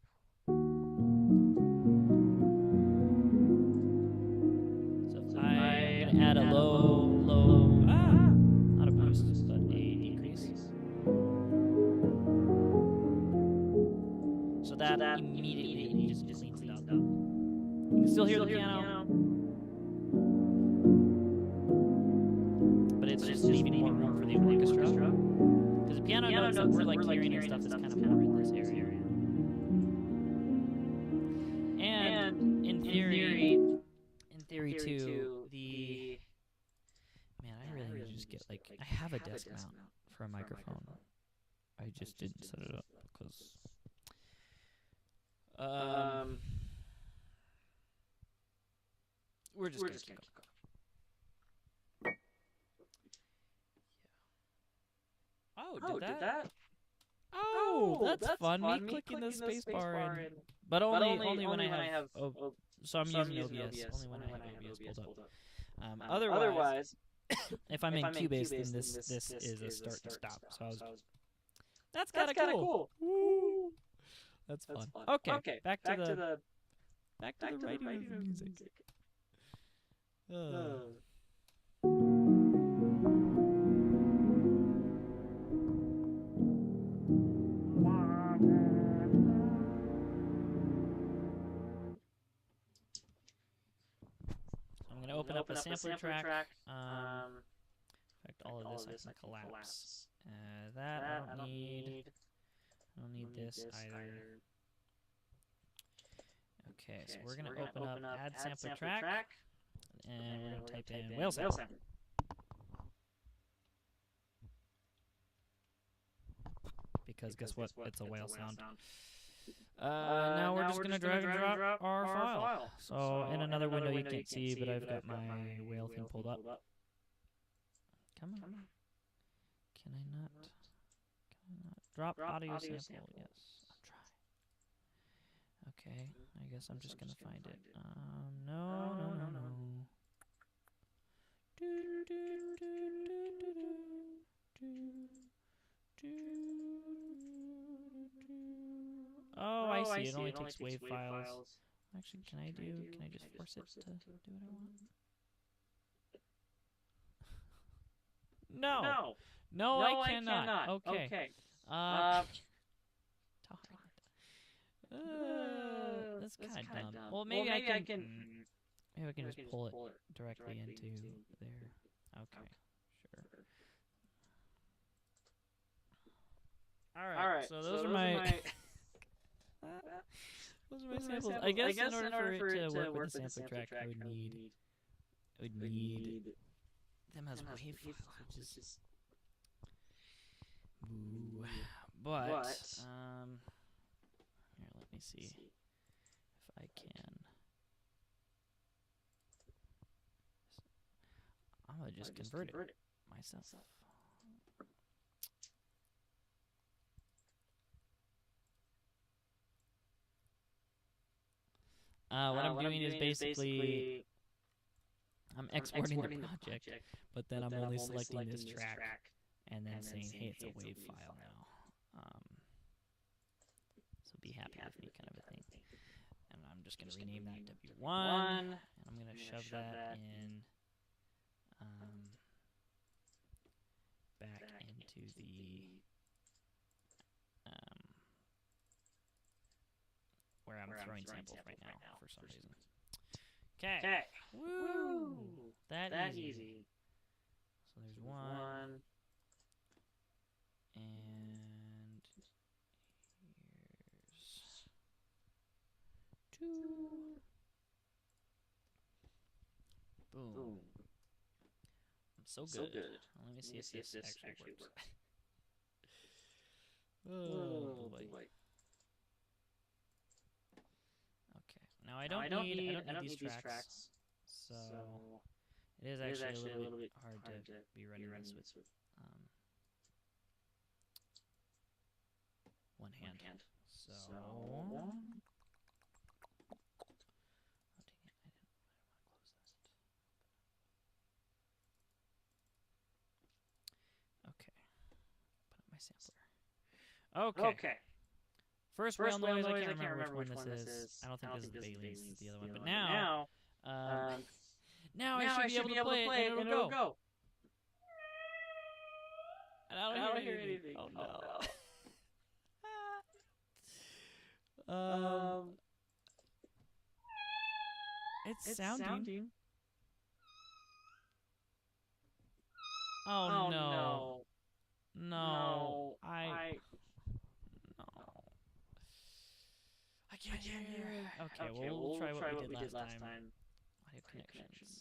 So I'm gonna add a low, not a boost, but a decrease. So that immediately just cleans it up. You can still hear the piano. But it's just leaving more room for the orchestra. Because the piano notes that we're like hearing and stuff is kind of more in this area. And in theory too, the man, I really need to just get like I have a desk mount for a microphone. I just didn't set it up because we're just gonna keep going. Oh, did that? Oh, that's fun. Me clicking the space bar, but only when I have. So I'm using OBS. Only when I have OBS pulled up. Otherwise, if I'm in Cubase, then this is a start to stop. So that's kind of cool. Woo. That's fun. Okay, back to the writing of the music. Open up a sampler track. In fact, all of this I can collapse. That I don't need. I don't need this either. Okay, so we're gonna open up add sampler track, and we're gonna type in whale sample. Because guess what? It's a whale sound. Now we're just gonna drag and drop our file. So in another window you can't see, but I've got my whale thing pulled up. Come on. Can I not? Drop audio sample. Yes, I'll try. Okay, I guess I'm just gonna find it. No. Oh, I see. It only takes WAV files. Actually, can I just force it to do what I want? No, I cannot. Okay. That's kind of dumb. Well, maybe I can just pull it directly into there. Okay, sure. All right. So those are my those are my samples. I guess in order for it to work with the sampler track, I would need them as WAV files, which is but here, let me see if I can. I'll just convert it myself. What I'm doing is basically I'm exporting the project, but then I'm only selecting this track and then saying, hey, it's a WAV file now. So be happy with me kind of a thing. And I'm just going to rename that W1, and I'm going to shove that in back into the where I'm throwing samples right now for some reason. Okay. Woo! That easy. So there's one. And here's two. Boom. I'm so good. Let me see if this actually works. Oh boy. Okay. Now I don't need these tracks, so it is actually a little bit hard to be running this with one hand. So oh, dang it, I didn't want to close that. Okay. Put up my sampler. Okay. First whale noise, I can't remember which one this is. I don't think this is the Bailey's, this is the other one. But now, now I should be able to play it, and it'll go. And I don't hear anything. Oh no. It's sounding. Oh no. No. I can't hear. Okay, we'll try what we did last time. Audio connections.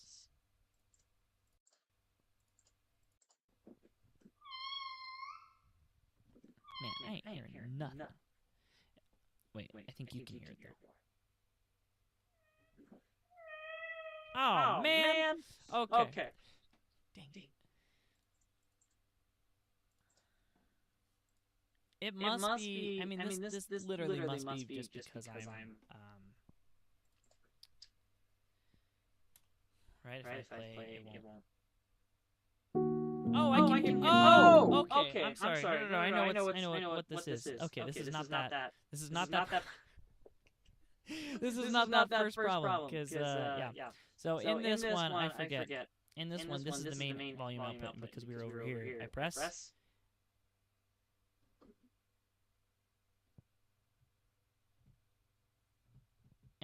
Man, I ain't hearing nothing. Wait, I think you can hear it though. Oh, man! Okay. Dang. It must be. I mean, this literally must be just because I'm right. If I play, it won't. Oh, I can hear. Oh, okay. I'm sorry. No. I know what this is. Okay, this is not that. This is not that. This is not that first problem. Because yeah. So in this one, I forget. In this one, this is the main volume output. Because we were over here, I press.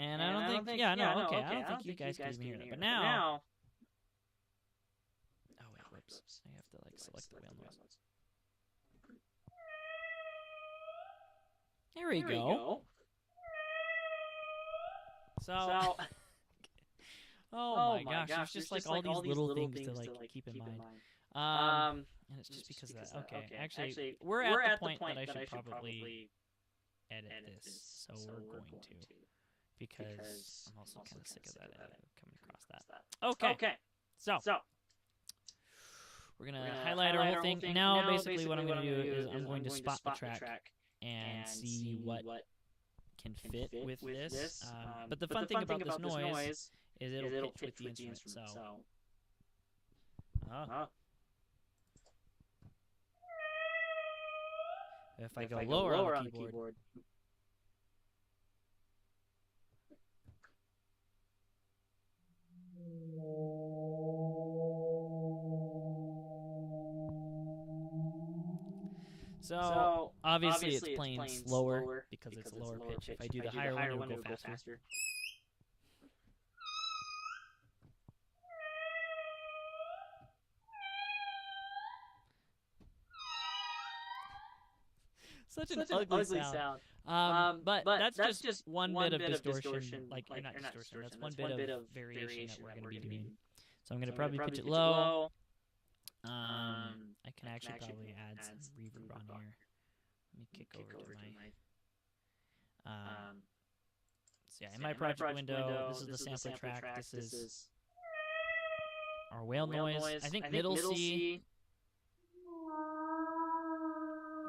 And I don't think, okay. I don't think you guys can even hear that. But now, oh wait, whoops. I have to like select the whale noise. There we go. So, oh my gosh, there's just like all these little things to like keep in mind. And it's just because of that. Okay, actually, we're at the point that I should probably edit this, so we're going to. Because I'm also kind of sick of that coming across that. Okay. So we're gonna highlight our whole thing. And now basically what I'm gonna do is I'm going to spot the track and see what can fit with this. But the fun thing about this noise is it'll pitch with the instrument. So if I go lower on the keyboard. So obviously it's playing slower because it's a lower pitch. If I do the higher one, it'll go faster. Such an ugly sound. But that's just one bit of distortion. Like, not distortion. That's one bit of variation that we're going to be doing. So I'm going to probably pitch it low. I can actually probably add some reverb on here. Let me kick over to my... so yeah, in my project window, this is the sampler track. This is... our whale noise. I think middle C.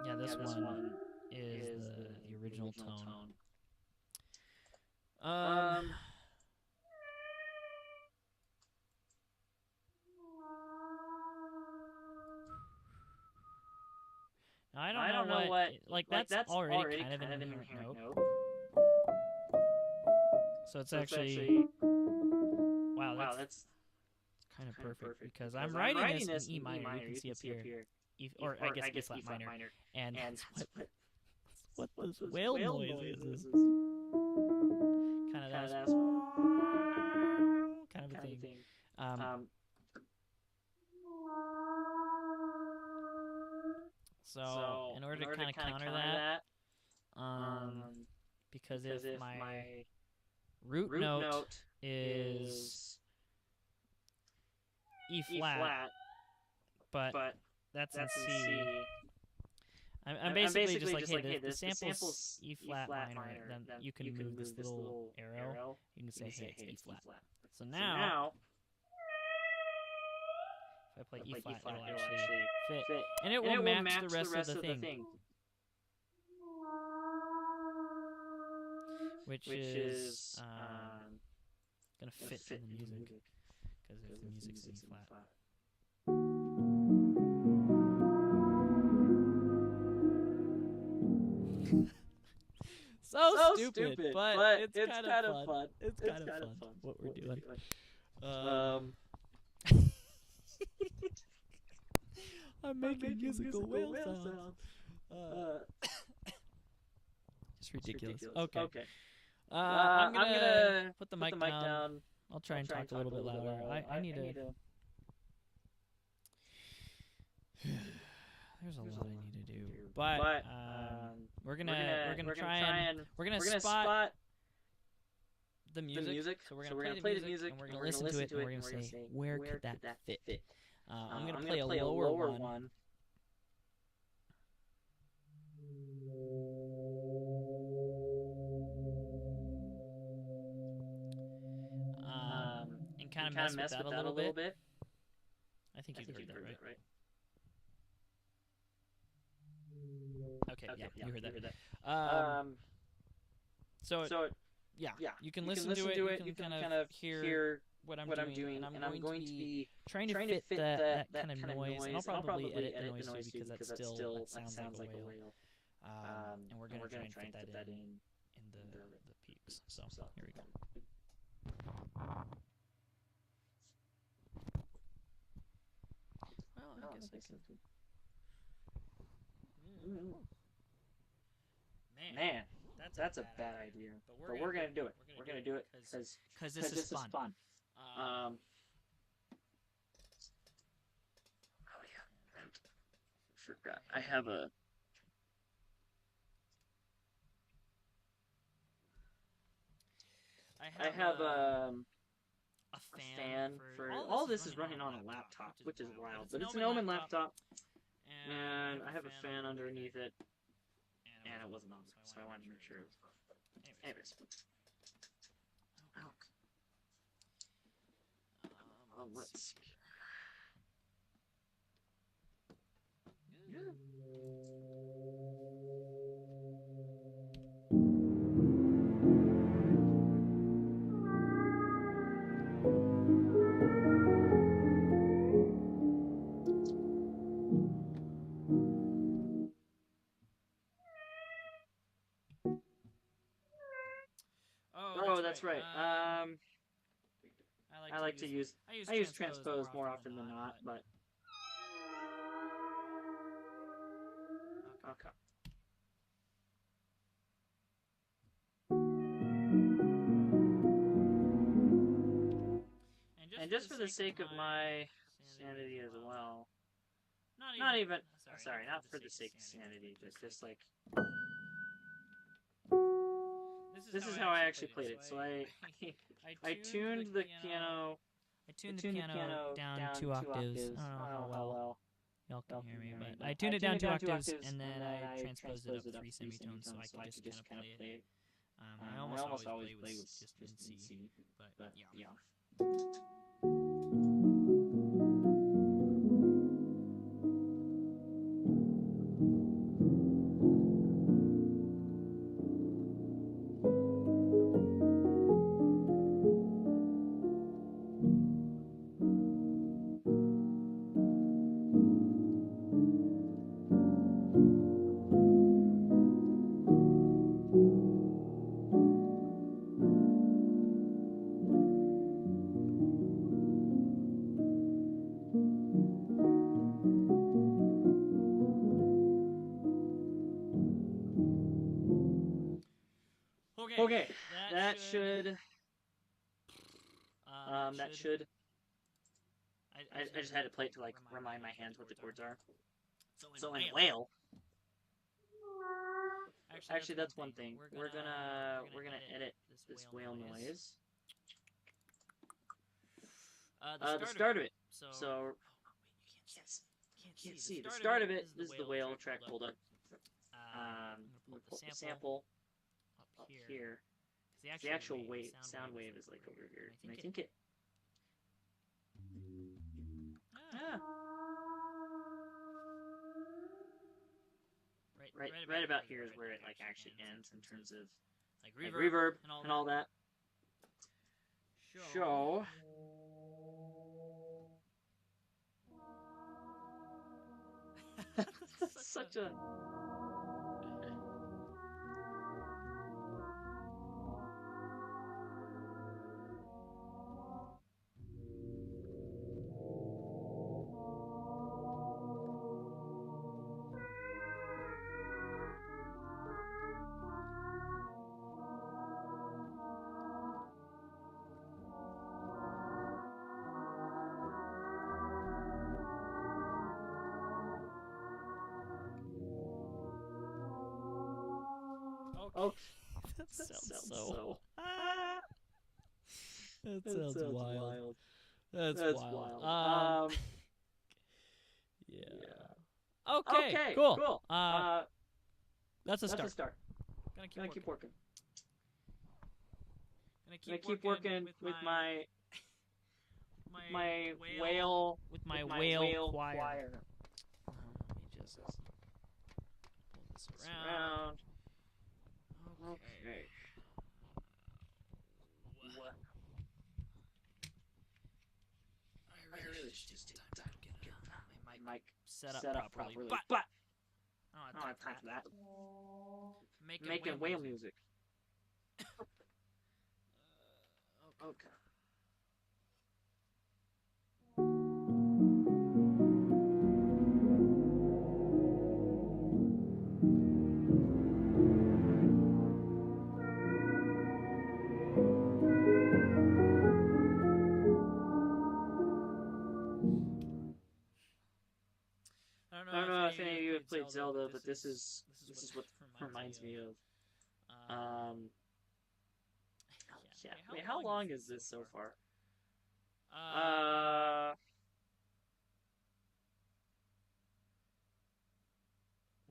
Yeah, this one is the original tone. I don't know what like that's already kind of an inherent note. So it's actually wow, that's kind of perfect because I'm writing this in E minor. You can see up here, or I guess E flat minor, and what this whale noise is kind of that kind of a thing. So in order to kind of counter that, because if my root note is E flat, but that's in C. I'm basically just like, hey, the sample's E flat minor, then you can move this little arrow. You can say, hey, it's E flat. So now, if I play E flat, it'll actually fit. And it will match the rest of the thing. Which is gonna fit in the music. Because if the music's in E flat. So stupid, but it's kind of fun. It's kind of fun what we're doing. I'm making musical whale sounds. It's ridiculous. Okay. I'm gonna put the mic down. I'll try and talk a little bit louder. I need to. There's a lot I need to do, but we're gonna spot the music. So we're gonna play the music, and we're gonna listen to it, and we're gonna say where could that fit. I'm gonna play a lower one. And kind of mess with that a little bit. I think you heard that right? Okay, yeah, you heard that. So yeah, you can listen to it. You can kind of hear what I'm doing, and I'm going to be trying to fit that kind of noise. And I'll probably edit the noise too, because that still sounds like a whale. And we're gonna try and fit that in the peaks. So here we go. Well, I guess I can. Man, that's a bad idea. But we're gonna do it. We're gonna do it because this is fun. Oh yeah, I forgot. I have a fan for all this is running on a laptop, which is wild. But it's an Omen laptop, and I have a fan underneath it, and it wasn't on, so I wanted to make sure it was on. Anyways. Let's see. Yeah. Oh, that's right. I like to use transpose more often than not, but okay. And just for the sake of my sanity as well, not for the sake of sanity, just like. This is how I actually played it. So I tuned the piano. I tuned the piano down 2 octaves. I don't know how well y'all can hear me, but I tuned it down 2 octaves, and then I transposed it up 3 semitones so I could just kind of play it. I almost always play with just in C, but yeah. Okay, that should. I just had to play it to like remind my hands what the chords are. So in whale. Actually, that's one thing. We're gonna edit this whale noise. The start of it. So you can't see. The start of it is the whale track pulled up. I'm gonna pull the sample up here. The actual sound wave is like over here, and I think it. Right about here is where it like actually ends in terms of like reverb and all that. So such a. Okay. That sounds so. That sounds wild. That's wild. Yeah. Okay. Cool. That's a start. Gonna keep working. Gonna keep working with my whale. With my whale choir. Let me just pull this around. Okay. What? I really should just take time to get my mic set up properly. But I don't have time for that. Making whale music. Okay. I don't know if any of you have played Zelda, but this is what reminds me of. Yeah. Wait, how long is this so far?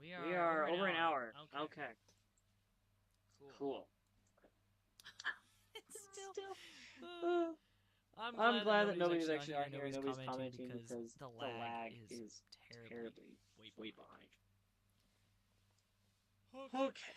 We are over an hour. Okay. Cool. It's still. I'm glad that nobody's actually on here. Nobody's commenting because the lag is terribly way behind. Okay.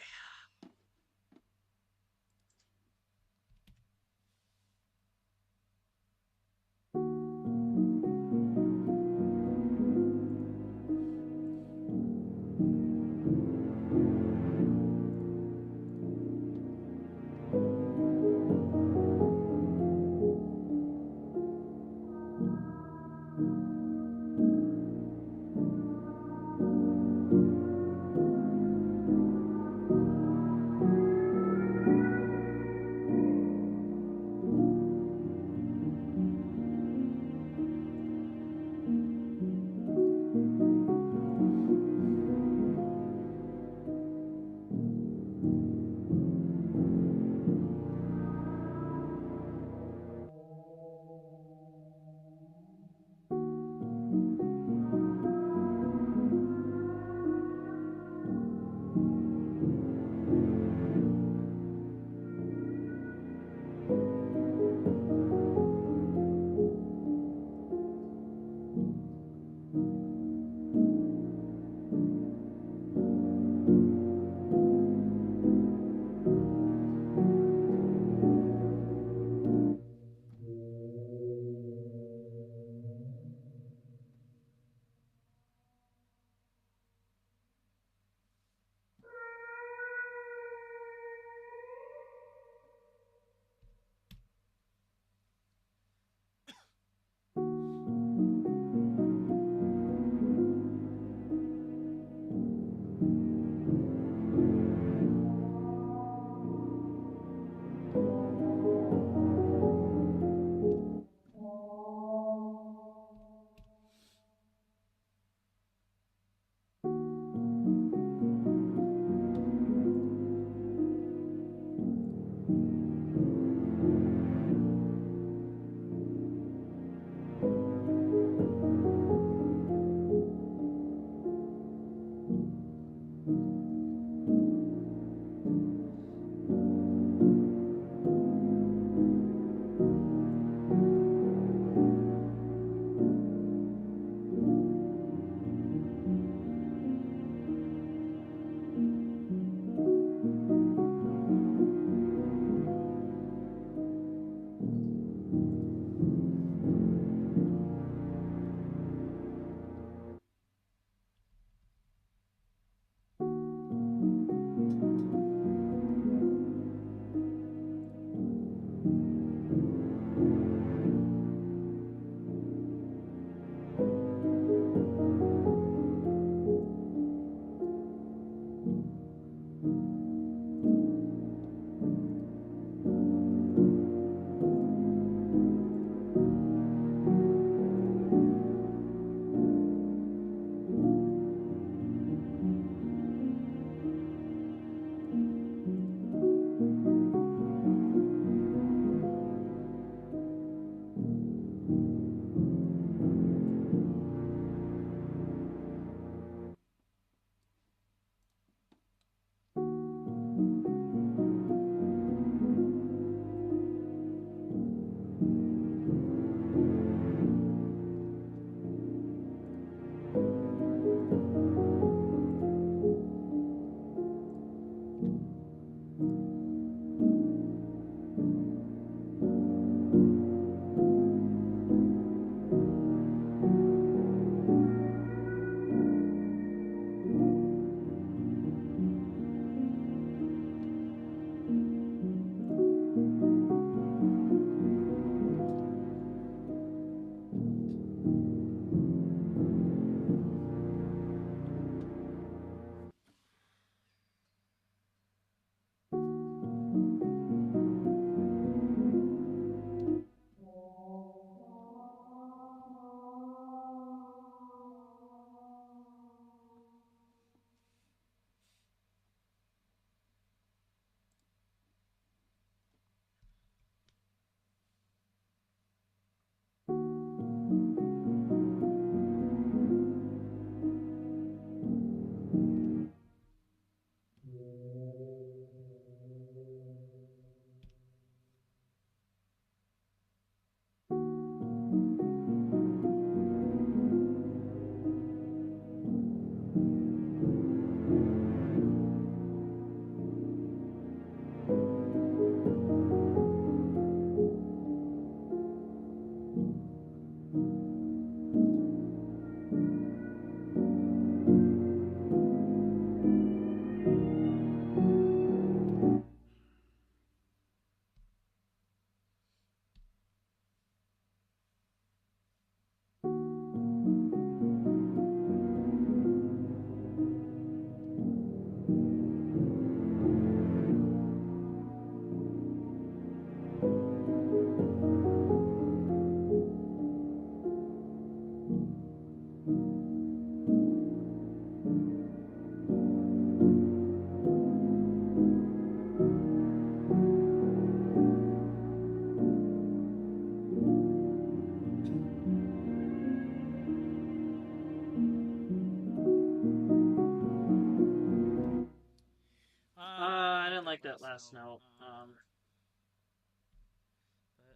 that last note.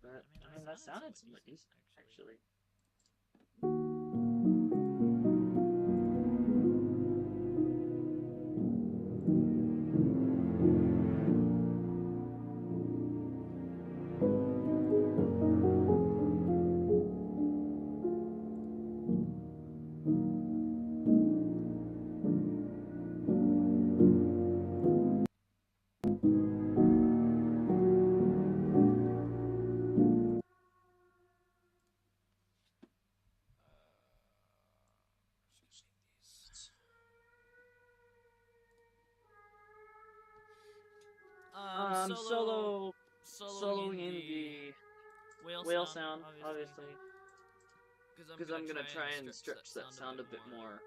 But I mean, that sounded somewhat decent, actually. Soloing in the whale sound, obviously, because I'm gonna try and stretch that sound a bit more.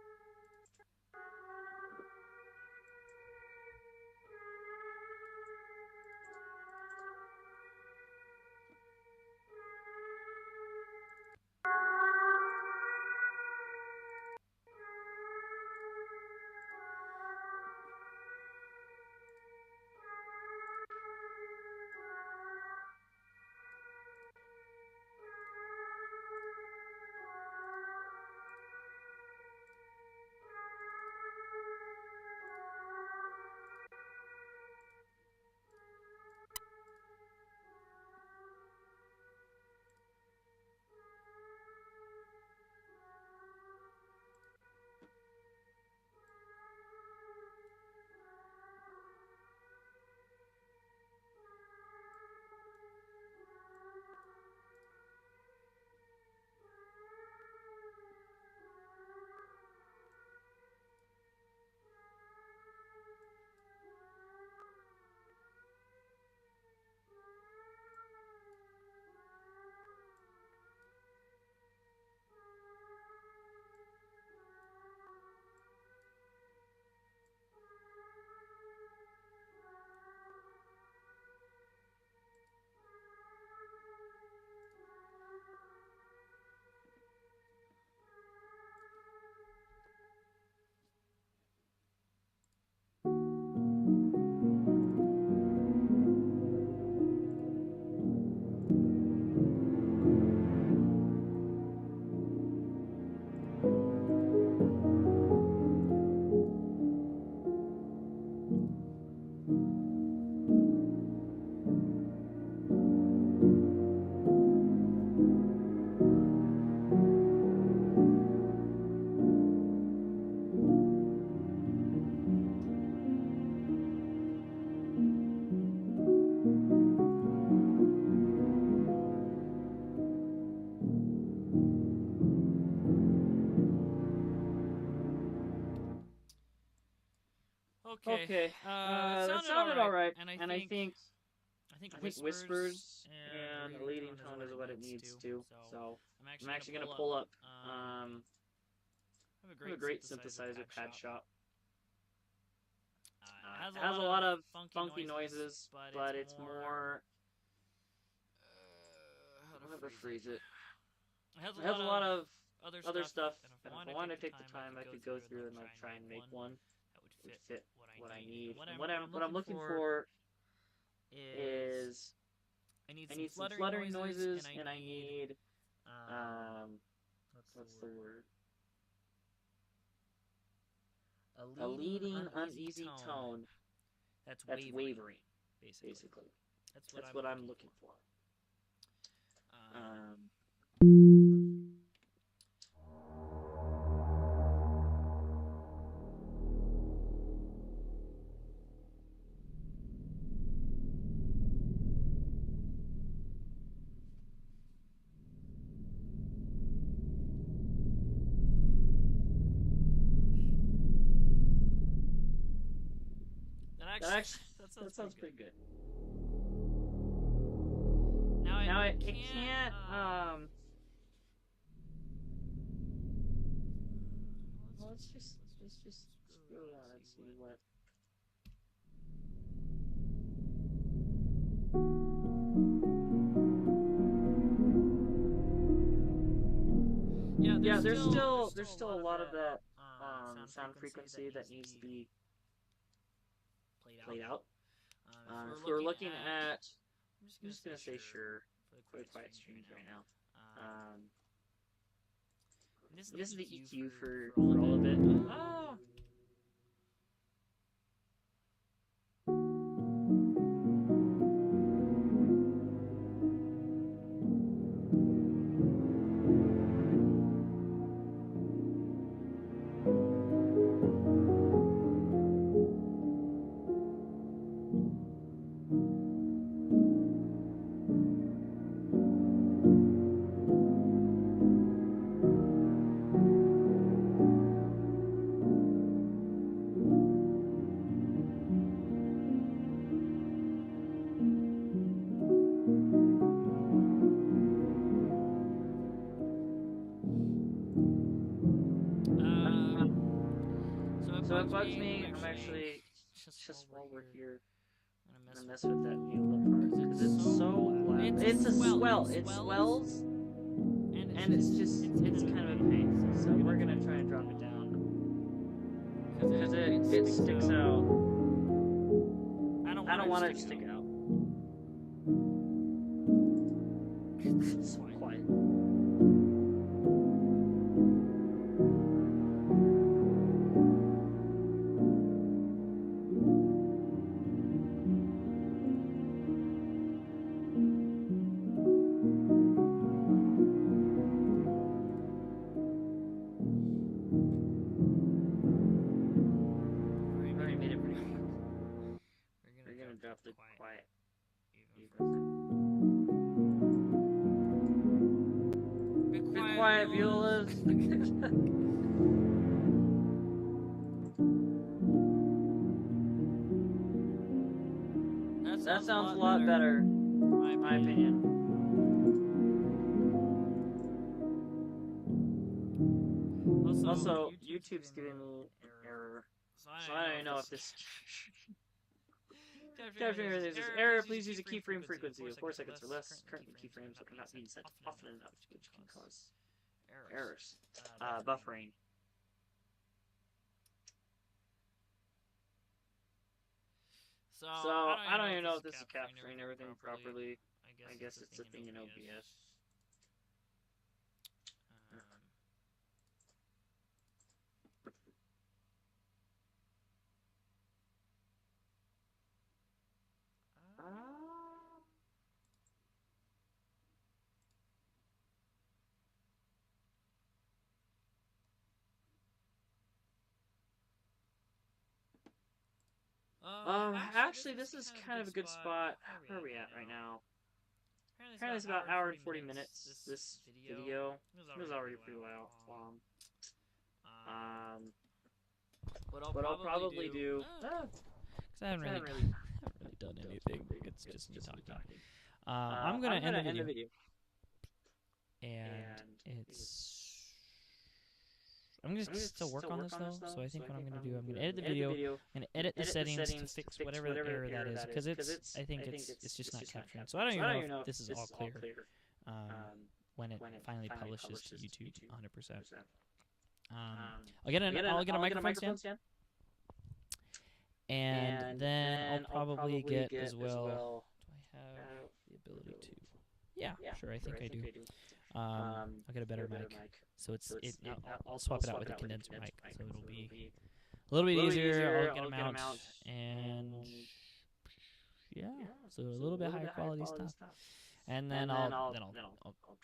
Okay. That sounded alright, and I think whispers and a leading tone is what it needs to. So I'm actually gonna pull up. I have a great synthesizer pad shop. It has a lot of funky noises, but it's more. How to phrase it? It has a lot of other stuff, and if I want to take the time, I could go through and like try and make one that would fit what I need. And what I'm looking for is I need some fluttering noises, and I need what's the word? A leading uneasy tone that's wavering, basically. That's what I'm looking for. That sounds pretty good. Now it can't let's just scroll down and see what. Yeah, there's still a lot of that sound frequency that needs to be played out. If we're looking at, I'm just gonna say sure for the quiet streams right now. This is the EQ for all of it. Oh. So it bugs me. I'm actually just while we're here, I'm gonna mess with that viola part because it's so loud. It's a swell. It swells, and it's kind of a pain. So we're gonna try and drop it down because it sticks out. I don't want it to stick out. It's so quiet. Drop the quiet. Be quiet, violas. That sounds a lot better, in my opinion. Also, YouTube's giving me an error, so I don't even know if this. Capturing everything is error. Please use a keyframe frequency of 4 seconds or less. Currently, keyframes are not being set often enough, which can cause errors. Buffering. So I don't even know if this is capturing everything properly. I guess it's a thing in OBS. Actually, this is kind of a good spot. Where are we at right now? Apparently it's about an hour and 40 minutes, this video. It was already pretty long. What I'll probably do... Because I haven't really done anything. It's just me talking. I'm going to end the video. And it's... I'm going to still work on this, though. So I think what I'm going to do, I'm going to edit the video and edit the settings to fix whatever error that is. Because I think it's just not capturing. So I don't even know if this is all clear when it finally publishes to YouTube 100%. I'll get a microphone stand. And then I'll probably get as well... Do I have the ability to... Yeah, sure, I think I do. I'll get a better mic. So I'll swap it out with a condenser mic. So it'll be a little bit easier. I'll get a mount. And... yeah, so a little bit higher quality stuff. And then I'll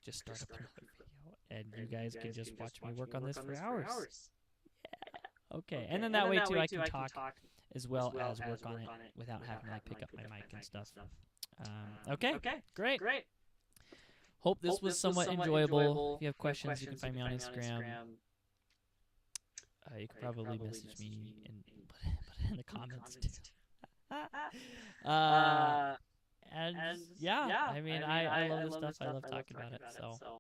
just start up another video. And you guys can just watch me work on this for hours. Yeah. Okay. And then that way, too, I can talk as well as work on it without having to like pick up my mic and stuff. Okay, great. Hope this was somewhat enjoyable. If you have questions, you can find me on Instagram. You can probably message me and put it in the comments too. And yeah, I mean, I love this stuff. I love talking about it. So